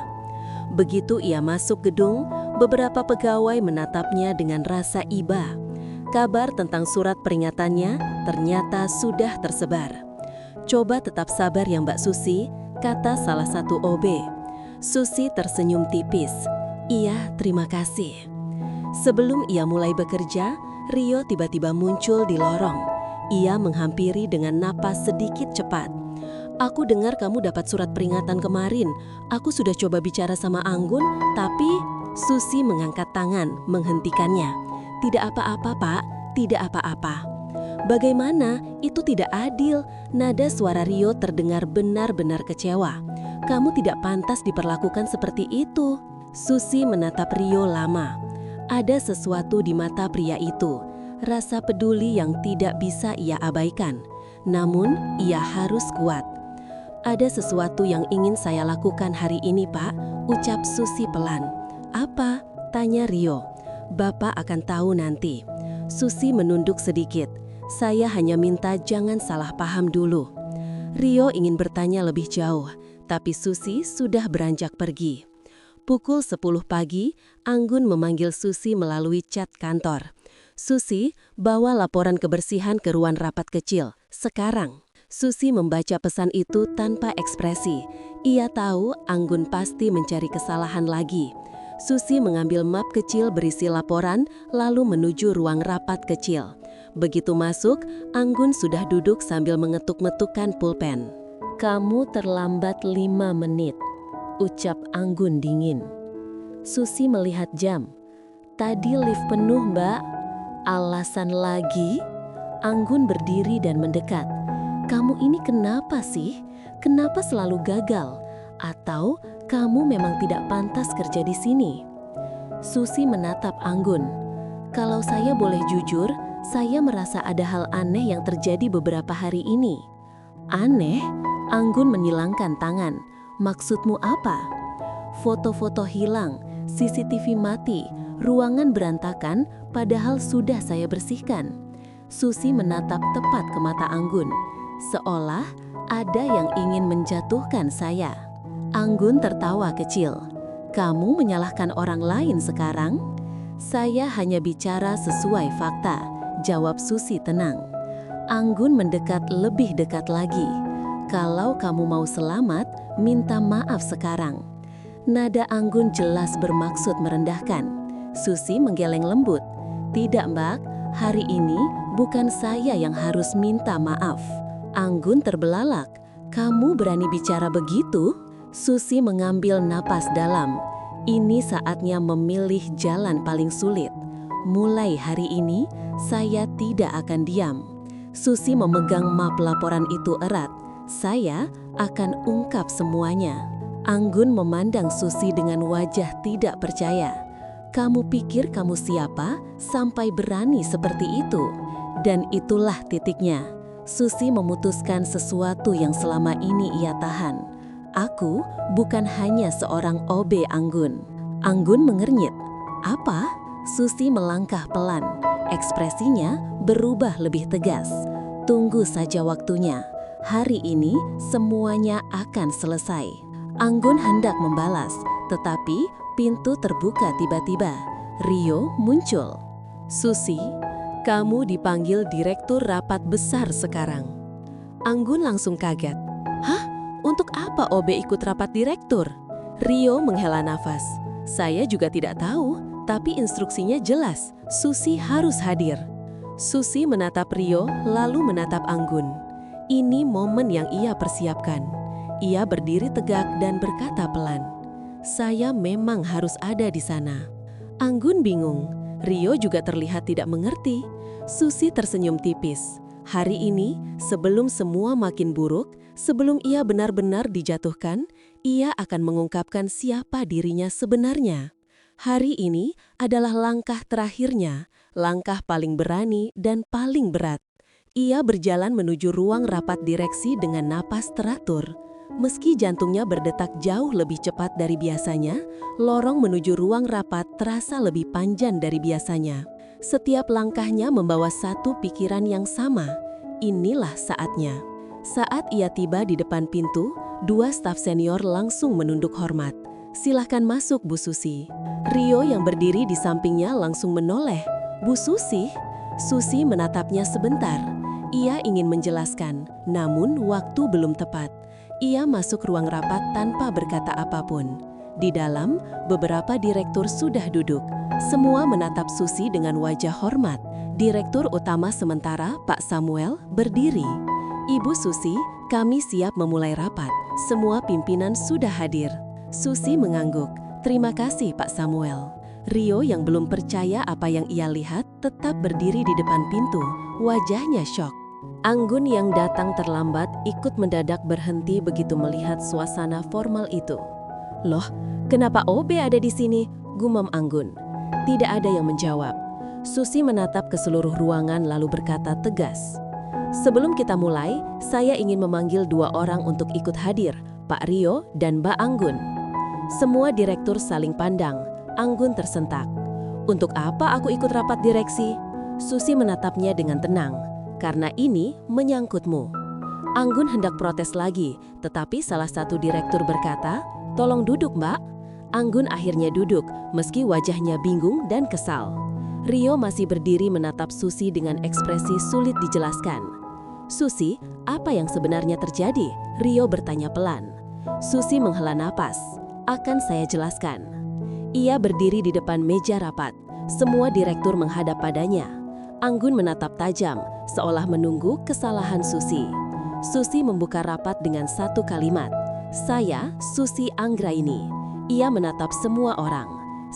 Begitu ia masuk gedung, beberapa pegawai menatapnya dengan rasa iba. Kabar tentang surat peringatannya ternyata sudah tersebar. "Coba tetap sabar ya Mbak Susi," kata salah satu OB. Susi tersenyum tipis. "Iya, terima kasih." Sebelum ia mulai bekerja, Rio tiba-tiba muncul di lorong. Ia menghampiri dengan napas sedikit cepat. "Aku dengar kamu dapat surat peringatan kemarin. Aku sudah coba bicara sama Anggun, tapi..." Susi mengangkat tangan, menghentikannya. "Tidak apa-apa, Pak. Tidak apa-apa." "Bagaimana? Itu tidak adil." Nada suara Rio terdengar benar-benar kecewa. "Kamu tidak pantas diperlakukan seperti itu." Susi menatap Rio lama. Ada sesuatu di mata pria itu, rasa peduli yang tidak bisa ia abaikan. Namun, ia harus kuat. "Ada sesuatu yang ingin saya lakukan hari ini, Pak," ucap Susi pelan. "Apa?" tanya Rio. "Bapak akan tahu nanti." Susi menunduk sedikit. "Saya hanya minta jangan salah paham dulu." Rio ingin bertanya lebih jauh, tapi Susi sudah beranjak pergi. Pukul 10 pagi, Anggun memanggil Susi melalui chat kantor. "Susi, bawa laporan kebersihan ke ruang rapat kecil, sekarang." Susi membaca pesan itu tanpa ekspresi. Ia tahu Anggun pasti mencari kesalahan lagi. Susi mengambil map kecil berisi laporan, lalu menuju ruang rapat kecil. Begitu masuk, Anggun sudah duduk sambil mengetuk-metukkan pulpen. "Kamu terlambat 5 menit. Ucap Anggun dingin. Susi melihat jam. "Tadi lift penuh, Mbak." "Alasan lagi?" Anggun berdiri dan mendekat. "Kamu ini kenapa sih? Kenapa selalu gagal? Atau kamu memang tidak pantas kerja di sini?" Susi menatap Anggun. "Kalau saya boleh jujur, saya merasa ada hal aneh yang terjadi beberapa hari ini." "Aneh?" Anggun menyilangkan tangan. "Maksudmu apa?" "Foto-foto hilang, CCTV mati, ruangan berantakan, padahal sudah saya bersihkan." Susi menatap tepat ke mata Anggun, seolah ada yang ingin menjatuhkan saya. Anggun tertawa kecil. "Kamu menyalahkan orang lain sekarang?" "Saya hanya bicara sesuai fakta," jawab Susi tenang. Anggun mendekat lebih dekat lagi. "Kalau kamu mau selamat, minta maaf sekarang." Nada Anggun jelas bermaksud merendahkan. Susi menggeleng lembut. "Tidak, Mbak. Hari ini bukan saya yang harus minta maaf." Anggun terbelalak. "Kamu berani bicara begitu?" Susi mengambil napas dalam. Ini saatnya memilih jalan paling sulit. "Mulai hari ini, saya tidak akan diam." Susi memegang map laporan itu erat. "Saya akan ungkap semuanya." Anggun memandang Susi dengan wajah tidak percaya. "Kamu pikir kamu siapa sampai berani seperti itu?" Dan itulah titiknya. Susi memutuskan sesuatu yang selama ini ia tahan. "Aku bukan hanya seorang OB Anggun." Anggun mengernyit. "Apa?" Susi melangkah pelan. Ekspresinya berubah lebih tegas. "Tunggu saja waktunya. Hari ini semuanya akan selesai." Anggun hendak membalas, tetapi pintu terbuka tiba-tiba. Rio muncul. "Susi, kamu dipanggil direktur rapat besar sekarang." Anggun langsung kaget. "Hah? Untuk apa OB ikut rapat direktur?" Rio menghela nafas. "Saya juga tidak tahu, tapi instruksinya jelas, Susi harus hadir." Susi menatap Rio, lalu menatap Anggun. Ini momen yang ia persiapkan. Ia berdiri tegak dan berkata pelan, "Saya memang harus ada di sana." Anggun bingung. Rio juga terlihat tidak mengerti. Susi tersenyum tipis. Hari ini, sebelum semua makin buruk, sebelum ia benar-benar dijatuhkan, ia akan mengungkapkan siapa dirinya sebenarnya. Hari ini adalah langkah terakhirnya, langkah paling berani dan paling berat. Ia berjalan menuju ruang rapat direksi dengan napas teratur. Meski jantungnya berdetak jauh lebih cepat dari biasanya, lorong menuju ruang rapat terasa lebih panjang dari biasanya. Setiap langkahnya membawa satu pikiran yang sama. Inilah saatnya. Saat ia tiba di depan pintu, dua staf senior langsung menunduk hormat. "Silahkan masuk, Bu Susi." Rio yang berdiri di sampingnya langsung menoleh. "Bu Susi?" Susi menatapnya sebentar. Ia ingin menjelaskan, namun waktu belum tepat. Ia masuk ruang rapat tanpa berkata apapun. Di dalam, beberapa direktur sudah duduk. Semua menatap Susi dengan wajah hormat. Direktur utama sementara, Pak Samuel, berdiri. "Ibu Susi, kami siap memulai rapat. Semua pimpinan sudah hadir." Susi mengangguk. "Terima kasih, Pak Samuel." Rio yang belum percaya apa yang ia lihat tetap berdiri di depan pintu. Wajahnya syok. Anggun yang datang terlambat ikut mendadak berhenti begitu melihat suasana formal itu. "Loh, kenapa OB ada di sini?" gumam Anggun. Tidak ada yang menjawab. Susi menatap ke seluruh ruangan lalu berkata tegas, "Sebelum kita mulai, saya ingin memanggil dua orang untuk ikut hadir, Pak Rio dan Mbak Anggun." Semua direktur saling pandang. Anggun tersentak. "Untuk apa aku ikut rapat direksi?" Susi menatapnya dengan tenang. "Karena ini menyangkutmu." Anggun hendak protes lagi, tetapi salah satu direktur berkata, "Tolong duduk, Mbak." Anggun akhirnya duduk, meski wajahnya bingung dan kesal. Rio masih berdiri menatap Susi dengan ekspresi sulit dijelaskan. "Susi, apa yang sebenarnya terjadi?" Rio bertanya pelan. Susi menghela napas. "Akan saya jelaskan." Ia berdiri di depan meja rapat. Semua direktur menghadap padanya. Anggun menatap tajam, seolah menunggu kesalahan Susi. Susi membuka rapat dengan satu kalimat. "Saya, Susi Anggraini." Ia menatap semua orang.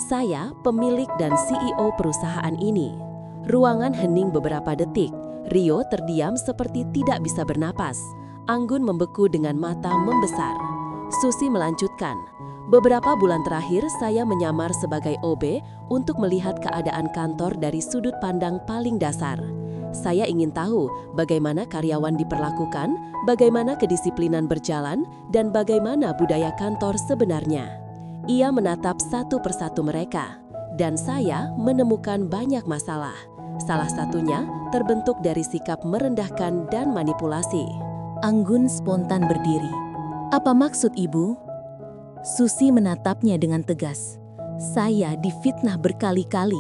"Saya, pemilik dan CEO perusahaan ini." Ruangan hening beberapa detik. Rio terdiam seperti tidak bisa bernapas. Anggun membeku dengan mata membesar. Susi melanjutkan. "Beberapa bulan terakhir saya menyamar sebagai OB untuk melihat keadaan kantor dari sudut pandang paling dasar. Saya ingin tahu bagaimana karyawan diperlakukan, bagaimana kedisiplinan berjalan, dan bagaimana budaya kantor sebenarnya." Ia menatap satu persatu mereka, dan saya menemukan banyak masalah. Salah satunya terbentuk dari sikap merendahkan dan manipulasi. Anggun spontan berdiri. "Apa maksud Ibu?" Susi menatapnya dengan tegas. "Saya difitnah berkali-kali.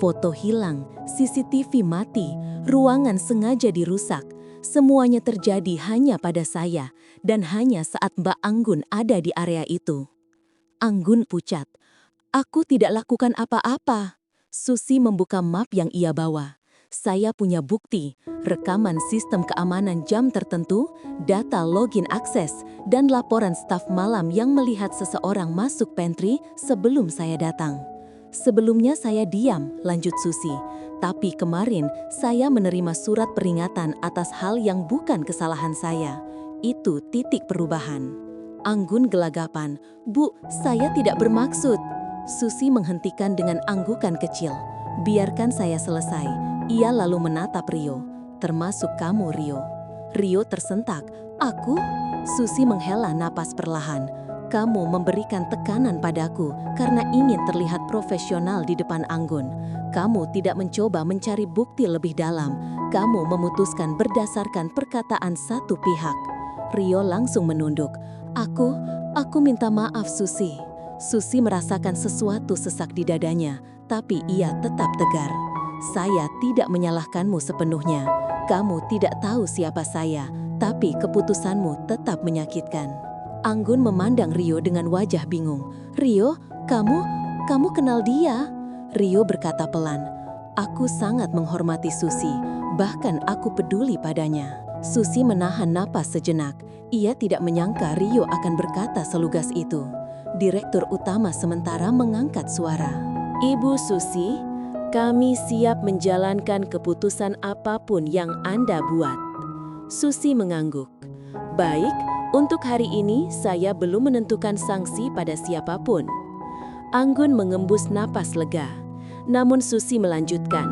Foto hilang, CCTV mati, ruangan sengaja dirusak. Semuanya terjadi hanya pada saya dan hanya saat Mbak Anggun ada di area itu." Anggun pucat. "Aku tidak lakukan apa-apa." Susi membuka map yang ia bawa. "Saya punya bukti, rekaman sistem keamanan jam tertentu, data login akses, dan laporan staf malam yang melihat seseorang masuk pantry sebelum saya datang." "Sebelumnya saya diam," lanjut Susi. "Tapi kemarin saya menerima surat peringatan atas hal yang bukan kesalahan saya. Itu titik perubahan." Anggun gelagapan. "Bu, saya tidak bermaksud." Susi menghentikan dengan anggukan kecil. "Biarkan saya selesai." Ia lalu menatap Rio. "Termasuk kamu, Rio." Rio tersentak. "Aku?" Susi menghela napas perlahan. "Kamu memberikan tekanan padaku karena ingin terlihat profesional di depan Anggun. Kamu tidak mencoba mencari bukti lebih dalam. Kamu memutuskan berdasarkan perkataan satu pihak." Rio langsung menunduk. Aku minta maaf, Susi." Susi merasakan sesuatu sesak di dadanya, tapi ia tetap tegar. "Saya tidak menyalahkanmu sepenuhnya. Kamu tidak tahu siapa saya, tapi keputusanmu tetap menyakitkan." Anggun memandang Rio dengan wajah bingung. "Rio, kamu kenal dia?" Rio berkata pelan. "Aku sangat menghormati Susi, bahkan aku peduli padanya." Susi menahan napas sejenak. Ia tidak menyangka Rio akan berkata selugas itu. Direktur utama sementara mengangkat suara. "Ibu Susi, kami siap menjalankan keputusan apapun yang Anda buat." Susi mengangguk. "Baik, untuk hari ini saya belum menentukan sanksi pada siapapun." Anggun mengembus napas lega. Namun Susi melanjutkan.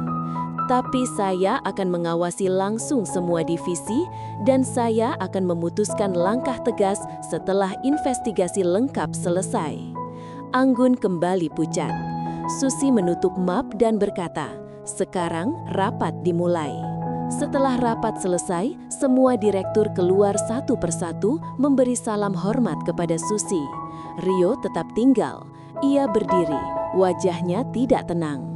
Tapi saya akan mengawasi langsung semua divisi dan saya akan memutuskan langkah tegas setelah investigasi lengkap selesai. Anggun kembali pucat. Susi menutup map dan berkata, "Sekarang rapat dimulai." Setelah rapat selesai, semua direktur keluar satu persatu memberi salam hormat kepada Susi. Rio tetap tinggal. Ia berdiri, wajahnya tidak tenang.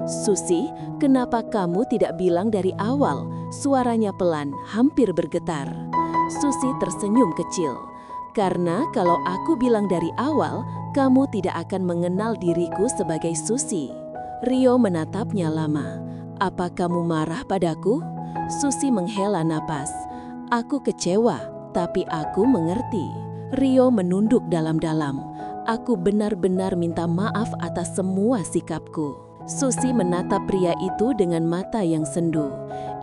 "Susi, kenapa kamu tidak bilang dari awal?" Suaranya pelan, hampir bergetar. Susi tersenyum kecil. "Karena kalau aku bilang dari awal, kamu tidak akan mengenal diriku sebagai Susi." Rio menatapnya lama. "Apa kamu marah padaku?" Susi menghela napas. "Aku kecewa, tapi aku mengerti." Rio menunduk dalam-dalam. "Aku benar-benar minta maaf atas semua sikapku." Susi menatap pria itu dengan mata yang sendu.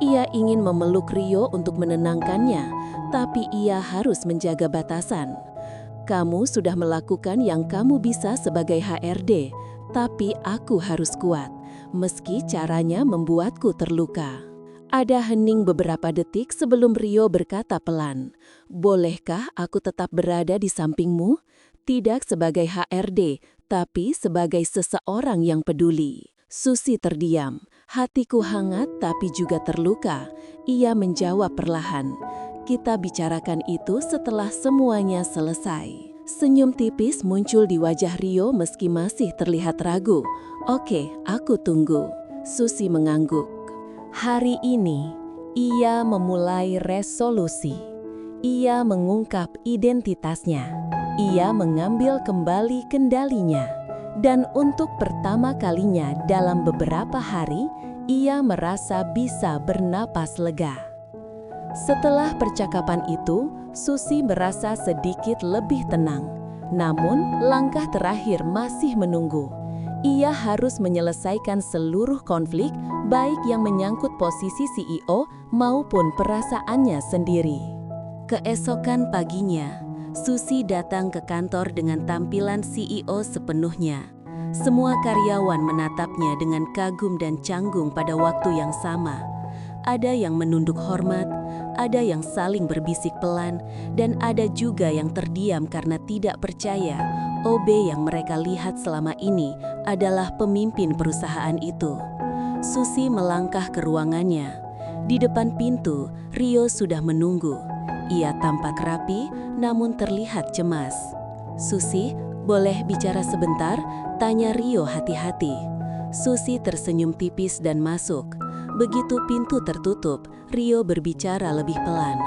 Ia ingin memeluk Rio untuk menenangkannya, tapi ia harus menjaga batasan. "Kamu sudah melakukan yang kamu bisa sebagai HRD, tapi aku harus kuat, meski caranya membuatku terluka." Ada hening beberapa detik sebelum Rio berkata pelan, "Bolehkah aku tetap berada di sampingmu? Tidak sebagai HRD, tapi sebagai seseorang yang peduli." Susi terdiam. "Hatiku hangat tapi juga terluka." Ia menjawab perlahan, "Kita bicarakan itu setelah semuanya selesai." Senyum tipis muncul di wajah Rio meski masih terlihat ragu. "Oke, aku tunggu." Susi mengangguk. Hari ini, ia memulai resolusi. Ia mengungkap identitasnya. Ia mengambil kembali kendalinya. Dan untuk pertama kalinya dalam beberapa hari, ia merasa bisa bernapas lega. Setelah percakapan itu, Susi merasa sedikit lebih tenang. Namun, langkah terakhir masih menunggu. Ia harus menyelesaikan seluruh konflik, baik yang menyangkut posisi CEO maupun perasaannya sendiri. Keesokan paginya, Susi datang ke kantor dengan tampilan CEO sepenuhnya. Semua karyawan menatapnya dengan kagum dan canggung pada waktu yang sama. Ada yang menunduk hormat, ada yang saling berbisik pelan, dan ada juga yang terdiam karena tidak percaya OB yang mereka lihat selama ini adalah pemimpin perusahaan itu. Susi melangkah ke ruangannya. Di depan pintu, Rio sudah menunggu. Ia tampak rapi, namun terlihat cemas. "Susi, boleh bicara sebentar?" tanya Rio hati-hati. Susi tersenyum tipis dan masuk. Begitu pintu tertutup, Rio berbicara lebih pelan.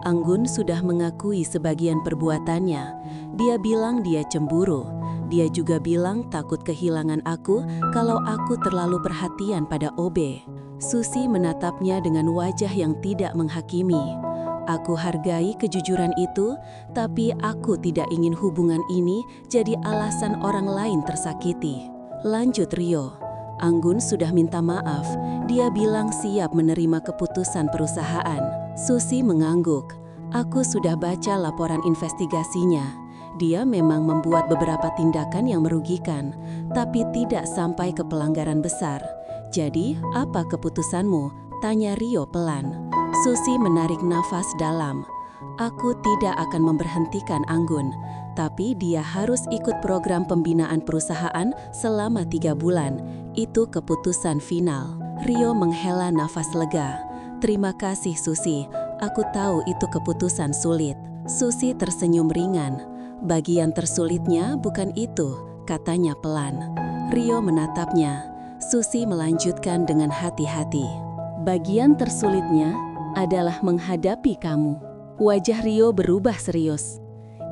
"Anggun sudah mengakui sebagian perbuatannya. Dia bilang dia cemburu. Dia juga bilang takut kehilangan aku kalau aku terlalu perhatian pada OB." Susi menatapnya dengan wajah yang tidak menghakimi. "Aku hargai kejujuran itu, tapi aku tidak ingin hubungan ini jadi alasan orang lain tersakiti." Lanjut Rio. "Anggun sudah minta maaf. Dia bilang siap menerima keputusan perusahaan." Susi mengangguk. "Aku sudah baca laporan investigasinya. Dia memang membuat beberapa tindakan yang merugikan, tapi tidak sampai ke pelanggaran besar. Jadi, apa keputusanmu?" tanya Rio pelan. Susi menarik nafas dalam. "Aku tidak akan memberhentikan Anggun, tapi dia harus ikut program pembinaan perusahaan selama 3 bulan. Itu keputusan final." Rio menghela nafas lega. "Terima kasih Susi, aku tahu itu keputusan sulit." Susi tersenyum ringan. "Bagian tersulitnya bukan itu," katanya pelan. Rio menatapnya. Susi melanjutkan dengan hati-hati. "Bagian tersulitnya adalah menghadapi kamu." Wajah Rio berubah serius.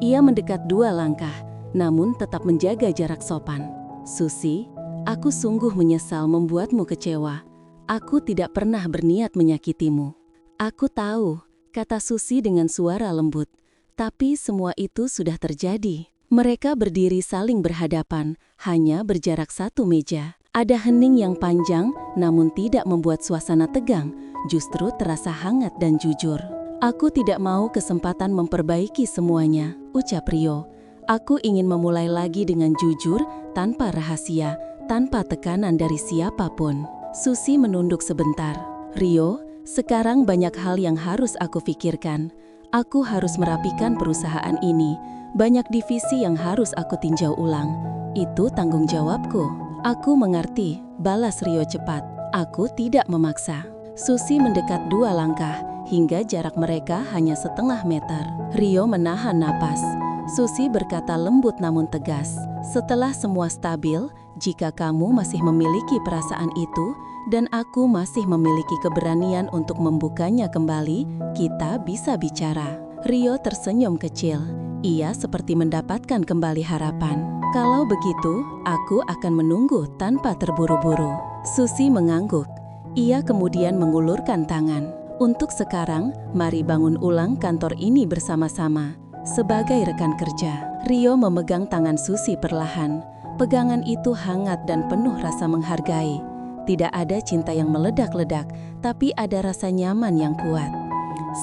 Ia mendekat 2 langkah, namun tetap menjaga jarak sopan. "Susi, aku sungguh menyesal membuatmu kecewa. Aku tidak pernah berniat menyakitimu." "Aku tahu," kata Susi dengan suara lembut. "Tapi semua itu sudah terjadi." Mereka berdiri saling berhadapan, hanya berjarak 1 meja. Ada hening yang panjang, namun tidak membuat suasana tegang, justru terasa hangat dan jujur. "Aku tidak mau kesempatan memperbaiki semuanya," ucap Rio. "Aku ingin memulai lagi dengan jujur, tanpa rahasia, tanpa tekanan dari siapapun." Susi menunduk sebentar. Rio, sekarang banyak hal yang harus aku pikirkan. Aku harus merapikan perusahaan ini. Banyak divisi yang harus aku tinjau ulang. Itu tanggung jawabku. Aku mengerti, balas Rio cepat. Aku tidak memaksa. Susi mendekat 2 langkah, hingga jarak mereka hanya setengah meter. Rio menahan napas. Susi berkata lembut namun tegas, setelah semua stabil, jika kamu masih memiliki perasaan itu, dan aku masih memiliki keberanian untuk membukanya kembali, kita bisa bicara. Rio tersenyum kecil. Ia seperti mendapatkan kembali harapan. Kalau begitu, aku akan menunggu tanpa terburu-buru. Susi mengangguk. Ia kemudian mengulurkan tangan. Untuk sekarang, mari bangun ulang kantor ini bersama-sama. Sebagai rekan kerja, Rio memegang tangan Susi perlahan. Pegangan itu hangat dan penuh rasa menghargai. Tidak ada cinta yang meledak-ledak, tapi ada rasa nyaman yang kuat.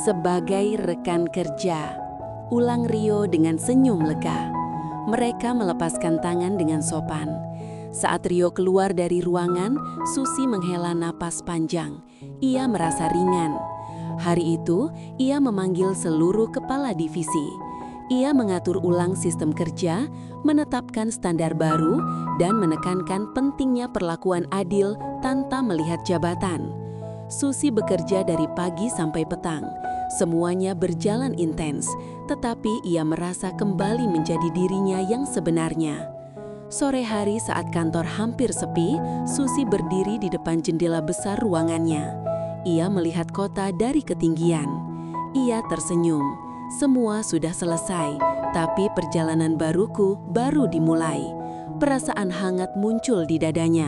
Sebagai rekan kerja, ulang Rio dengan senyum lega. Mereka melepaskan tangan dengan sopan. Saat Rio keluar dari ruangan, Susi menghela napas panjang. Ia merasa ringan. Hari itu, ia memanggil seluruh kepala divisi. Ia mengatur ulang sistem kerja, menetapkan standar baru, dan menekankan pentingnya perlakuan adil tanpa melihat jabatan. Susi bekerja dari pagi sampai petang. Semuanya berjalan intens, tetapi ia merasa kembali menjadi dirinya yang sebenarnya. Sore hari saat kantor hampir sepi, Susi berdiri di depan jendela besar ruangannya. Ia melihat kota dari ketinggian. Ia tersenyum. Semua sudah selesai, tapi perjalanan baruku baru dimulai. Perasaan hangat muncul di dadanya,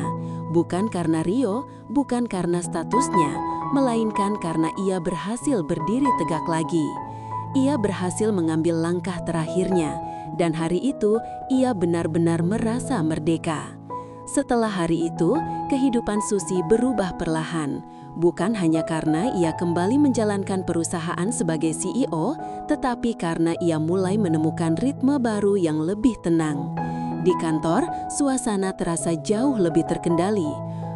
bukan karena Rio, bukan karena statusnya, melainkan karena ia berhasil berdiri tegak lagi. Ia berhasil mengambil langkah terakhirnya, dan hari itu ia benar-benar merasa merdeka. Setelah hari itu, kehidupan Susi berubah perlahan. Bukan hanya karena ia kembali menjalankan perusahaan sebagai CEO, tetapi karena ia mulai menemukan ritme baru yang lebih tenang. Di kantor, suasana terasa jauh lebih terkendali.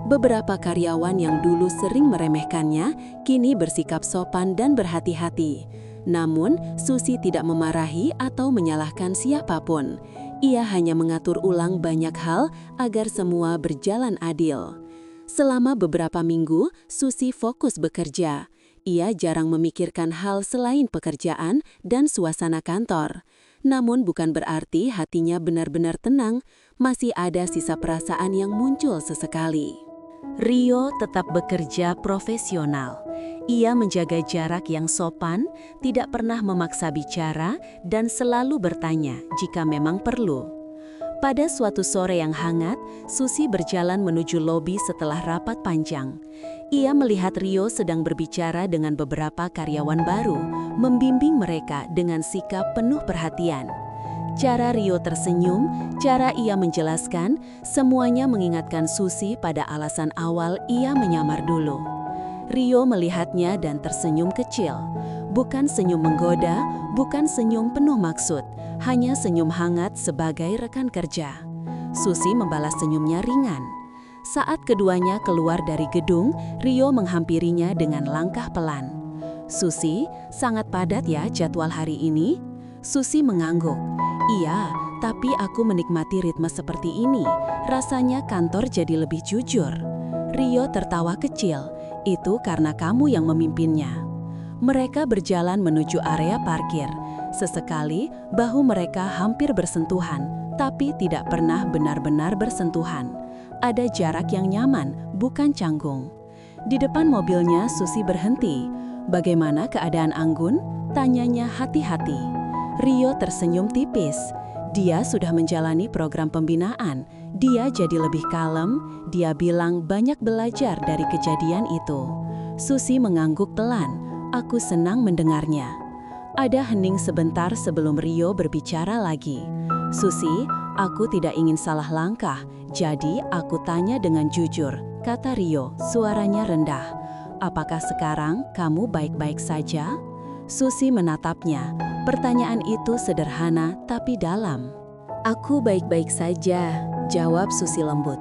Beberapa karyawan yang dulu sering meremehkannya, kini bersikap sopan dan berhati-hati. Namun, Susi tidak memarahi atau menyalahkan siapapun. Ia hanya mengatur ulang banyak hal agar semua berjalan adil. Selama beberapa minggu, Susi fokus bekerja. Ia jarang memikirkan hal selain pekerjaan dan suasana kantor. Namun bukan berarti hatinya benar-benar tenang, masih ada sisa perasaan yang muncul sesekali. Rio tetap bekerja profesional. Ia menjaga jarak yang sopan, tidak pernah memaksa bicara, dan selalu bertanya jika memang perlu. Pada suatu sore yang hangat, Susi berjalan menuju lobi setelah rapat panjang. Ia melihat Rio sedang berbicara dengan beberapa karyawan baru, membimbing mereka dengan sikap penuh perhatian. Cara Rio tersenyum, cara ia menjelaskan, semuanya mengingatkan Susi pada alasan awal ia menyamar dulu. Rio melihatnya dan tersenyum kecil. Bukan senyum menggoda, bukan senyum penuh maksud, hanya senyum hangat sebagai rekan kerja. Susi membalas senyumnya ringan. Saat keduanya keluar dari gedung, Rio menghampirinya dengan langkah pelan. "Susi, sangat padat ya jadwal hari ini?" Susi mengangguk. "Iya, tapi aku menikmati ritme seperti ini. Rasanya kantor jadi lebih jujur." Rio tertawa kecil. "Itu karena kamu yang memimpinnya." Mereka berjalan menuju area parkir. Sesekali, bahu mereka hampir bersentuhan, tapi tidak pernah benar-benar bersentuhan. Ada jarak yang nyaman, bukan canggung. Di depan mobilnya, Susi berhenti. "Bagaimana keadaan Anggun?" tanyanya hati-hati. Rio tersenyum tipis. Dia sudah menjalani program pembinaan. Dia jadi lebih kalem. Dia bilang banyak belajar dari kejadian itu. Susi mengangguk pelan. "Aku senang mendengarnya." Ada hening sebentar sebelum Rio berbicara lagi. "Susi, aku tidak ingin salah langkah, jadi aku tanya dengan jujur," kata Rio, suaranya rendah. "Apakah sekarang kamu baik-baik saja?" Susi menatapnya. Pertanyaan itu sederhana tapi dalam. "Aku baik-baik saja," jawab Susi lembut.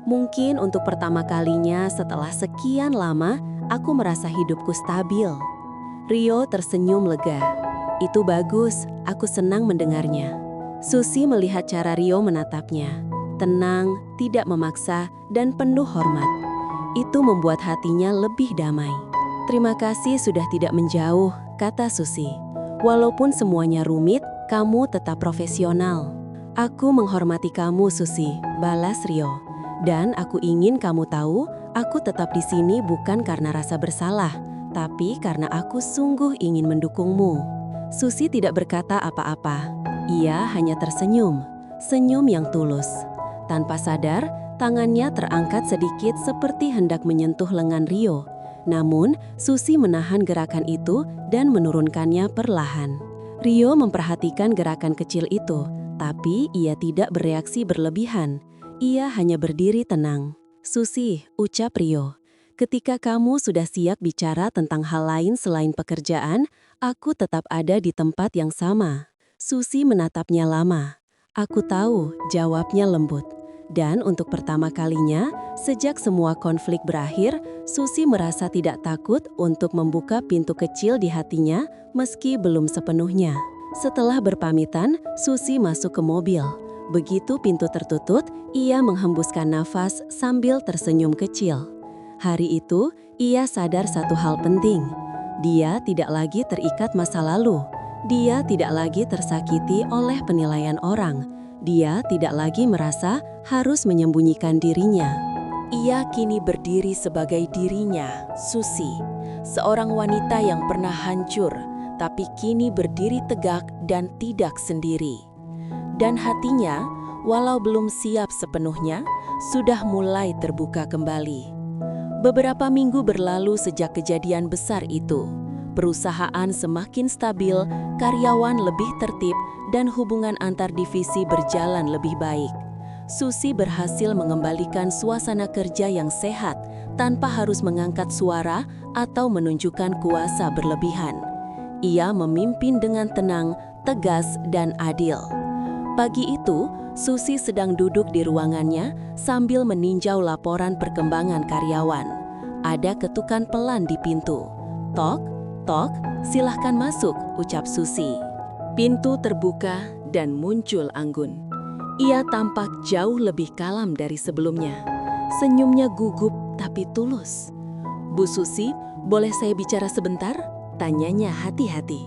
Mungkin untuk pertama kalinya setelah sekian lama, aku merasa hidupku stabil. Rio tersenyum lega. Itu bagus, aku senang mendengarnya. Susi melihat cara Rio menatapnya. Tenang, tidak memaksa, dan penuh hormat. Itu membuat hatinya lebih damai. Terima kasih sudah tidak menjauh, kata Susi. Walaupun semuanya rumit, kamu tetap profesional. Aku menghormati kamu, Susi, balas Rio. Dan aku ingin kamu tahu, aku tetap di sini bukan karena rasa bersalah, tapi karena aku sungguh ingin mendukungmu. Susi tidak berkata apa-apa. Ia hanya tersenyum, senyum yang tulus. Tanpa sadar, tangannya terangkat sedikit seperti hendak menyentuh lengan Rio. Namun, Susi menahan gerakan itu dan menurunkannya perlahan. Rio memperhatikan gerakan kecil itu, tapi ia tidak bereaksi berlebihan. Ia hanya berdiri tenang. Susi, ucap Rio, ketika kamu sudah siap bicara tentang hal lain selain pekerjaan, aku tetap ada di tempat yang sama. Susi menatapnya lama. Aku tahu, jawabnya lembut. Dan untuk pertama kalinya, sejak semua konflik berakhir, Susi merasa tidak takut untuk membuka pintu kecil di hatinya meski belum sepenuhnya. Setelah berpamitan, Susi masuk ke mobil. Begitu pintu tertutup, ia menghembuskan nafas sambil tersenyum kecil. Hari itu, ia sadar satu hal penting. Dia tidak lagi terikat masa lalu. Dia tidak lagi tersakiti oleh penilaian orang. Dia tidak lagi merasa harus menyembunyikan dirinya. Ia kini berdiri sebagai dirinya, Susi. Seorang wanita yang pernah hancur, tapi kini berdiri tegak dan tidak sendiri. Dan hatinya, walau belum siap sepenuhnya, sudah mulai terbuka kembali. Beberapa minggu berlalu sejak kejadian besar itu. Perusahaan semakin stabil, karyawan lebih tertib, dan hubungan antar divisi berjalan lebih baik. Susi berhasil mengembalikan suasana kerja yang sehat tanpa harus mengangkat suara atau menunjukkan kuasa berlebihan. Ia memimpin dengan tenang, tegas, dan adil. Pagi itu, Susi sedang duduk di ruangannya sambil meninjau laporan perkembangan karyawan. Ada ketukan pelan di pintu. Tok, tok, silahkan masuk, ucap Susi. Pintu terbuka dan muncul Anggun. Ia tampak jauh lebih kalem dari sebelumnya. Senyumnya gugup tapi tulus. Bu Susi, boleh saya bicara sebentar? Tanyanya hati-hati.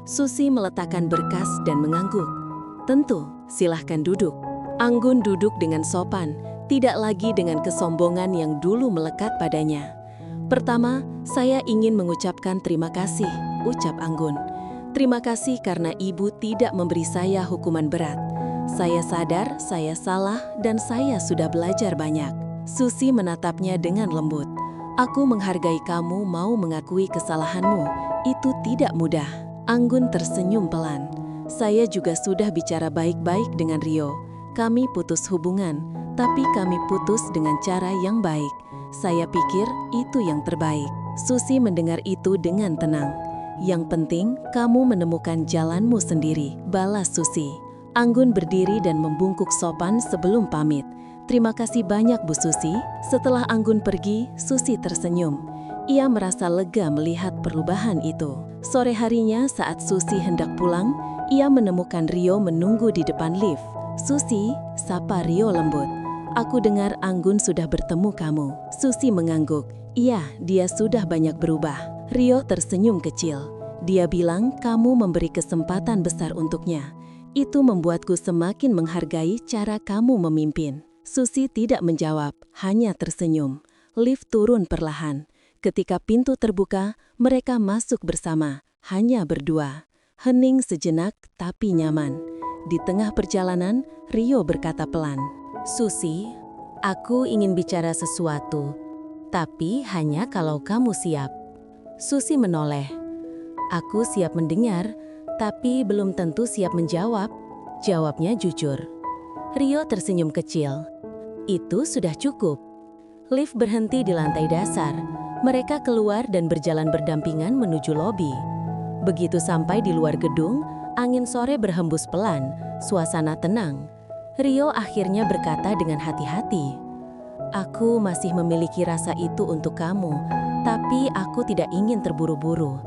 Susi meletakkan berkas dan mengangguk. Tentu, silahkan duduk. Anggun duduk dengan sopan, tidak lagi dengan kesombongan yang dulu melekat padanya. Pertama, saya ingin mengucapkan terima kasih, ucap Anggun. Terima kasih karena ibu tidak memberi saya hukuman berat. Saya sadar saya salah dan saya sudah belajar banyak. Susi menatapnya dengan lembut. Aku menghargai kamu mau mengakui kesalahanmu. Itu tidak mudah. Anggun tersenyum pelan. Saya juga sudah bicara baik-baik dengan Rio. Kami putus hubungan, tapi kami putus dengan cara yang baik. Saya pikir itu yang terbaik. Susi mendengar itu dengan tenang. Yang penting, kamu menemukan jalanmu sendiri, balas Susi. Anggun berdiri dan membungkuk sopan sebelum pamit. Terima kasih banyak Bu Susi. Setelah Anggun pergi, Susi tersenyum. Ia merasa lega melihat perubahan itu. Sore harinya saat Susi hendak pulang, ia menemukan Rio menunggu di depan lift. Susi, sapa Rio lembut. Aku dengar Anggun sudah bertemu kamu. Susi mengangguk. Iya, dia sudah banyak berubah. Rio tersenyum kecil. Dia bilang kamu memberi kesempatan besar untuknya. Itu membuatku semakin menghargai cara kamu memimpin. Susi tidak menjawab, hanya tersenyum. Lift turun perlahan. Ketika pintu terbuka, mereka masuk bersama, hanya berdua. Hening sejenak tapi nyaman. Di tengah perjalanan, Rio berkata pelan, Susi, aku ingin bicara sesuatu, tapi hanya kalau kamu siap. Susi menoleh. Aku siap mendengar, tapi belum tentu siap menjawab. Jawabnya jujur. Rio tersenyum kecil. Itu sudah cukup. Lift berhenti di lantai dasar. Mereka keluar dan berjalan berdampingan menuju lobi. Begitu sampai di luar gedung, angin sore berhembus pelan, suasana tenang. Rio akhirnya berkata dengan hati-hati, Aku masih memiliki rasa itu untuk kamu, tapi aku tidak ingin terburu-buru.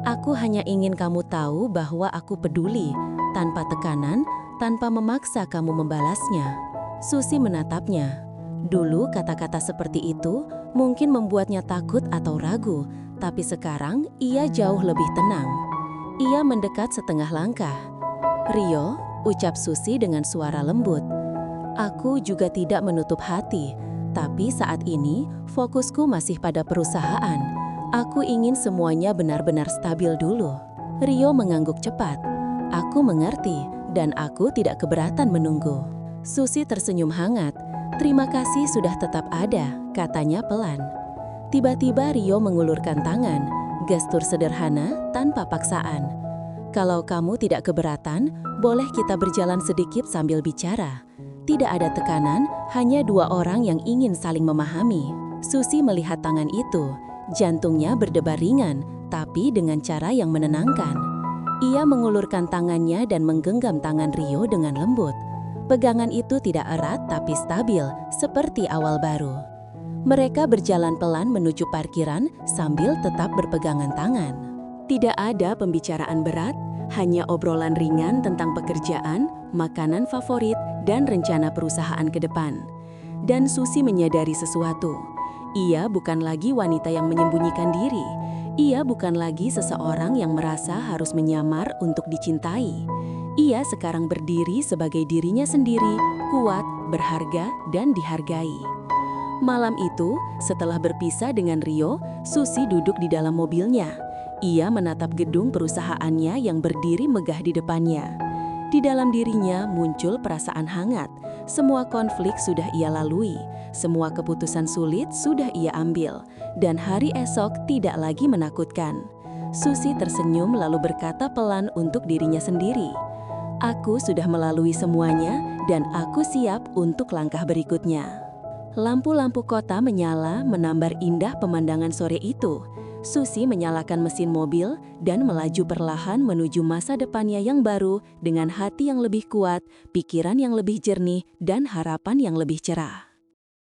Aku hanya ingin kamu tahu bahwa aku peduli, tanpa tekanan, tanpa memaksa kamu membalasnya. Susi menatapnya. Dulu kata-kata seperti itu mungkin membuatnya takut atau ragu, tapi sekarang ia jauh lebih tenang. Ia mendekat setengah langkah. "Rio," ucap Susi dengan suara lembut. "Aku juga tidak menutup hati, tapi saat ini fokusku masih pada perusahaan. Aku ingin semuanya benar-benar stabil dulu." Rio mengangguk cepat. "Aku mengerti, dan aku tidak keberatan menunggu." Susi tersenyum hangat. "Terima kasih sudah tetap ada," katanya pelan. Tiba-tiba Rio mengulurkan tangan, gestur sederhana tanpa paksaan. "Kalau kamu tidak keberatan, boleh kita berjalan sedikit sambil bicara. Tidak ada tekanan, hanya dua orang yang ingin saling memahami." Susi melihat tangan itu. Jantungnya berdebar ringan, tapi dengan cara yang menenangkan. Ia mengulurkan tangannya dan menggenggam tangan Rio dengan lembut. Pegangan itu tidak erat tapi stabil, seperti awal baru. Mereka berjalan pelan menuju parkiran sambil tetap berpegangan tangan. Tidak ada pembicaraan berat, hanya obrolan ringan tentang pekerjaan, makanan favorit, dan rencana perusahaan ke depan. Dan Susi menyadari sesuatu. Ia bukan lagi wanita yang menyembunyikan diri. Ia bukan lagi seseorang yang merasa harus menyamar untuk dicintai. Ia sekarang berdiri sebagai dirinya sendiri, kuat, berharga, dan dihargai. Malam itu, setelah berpisah dengan Rio, Susi duduk di dalam mobilnya. Ia menatap gedung perusahaannya yang berdiri megah di depannya. Di dalam dirinya muncul perasaan hangat. Semua konflik sudah ia lalui, semua keputusan sulit sudah ia ambil, dan hari esok tidak lagi menakutkan. Susi tersenyum lalu berkata pelan untuk dirinya sendiri, "Aku sudah melalui semuanya dan aku siap untuk langkah berikutnya." Lampu-lampu kota menyala menambah indah pemandangan sore itu. Susi menyalakan mesin mobil dan melaju perlahan menuju masa depannya yang baru dengan hati yang lebih kuat, pikiran yang lebih jernih, dan harapan yang lebih cerah.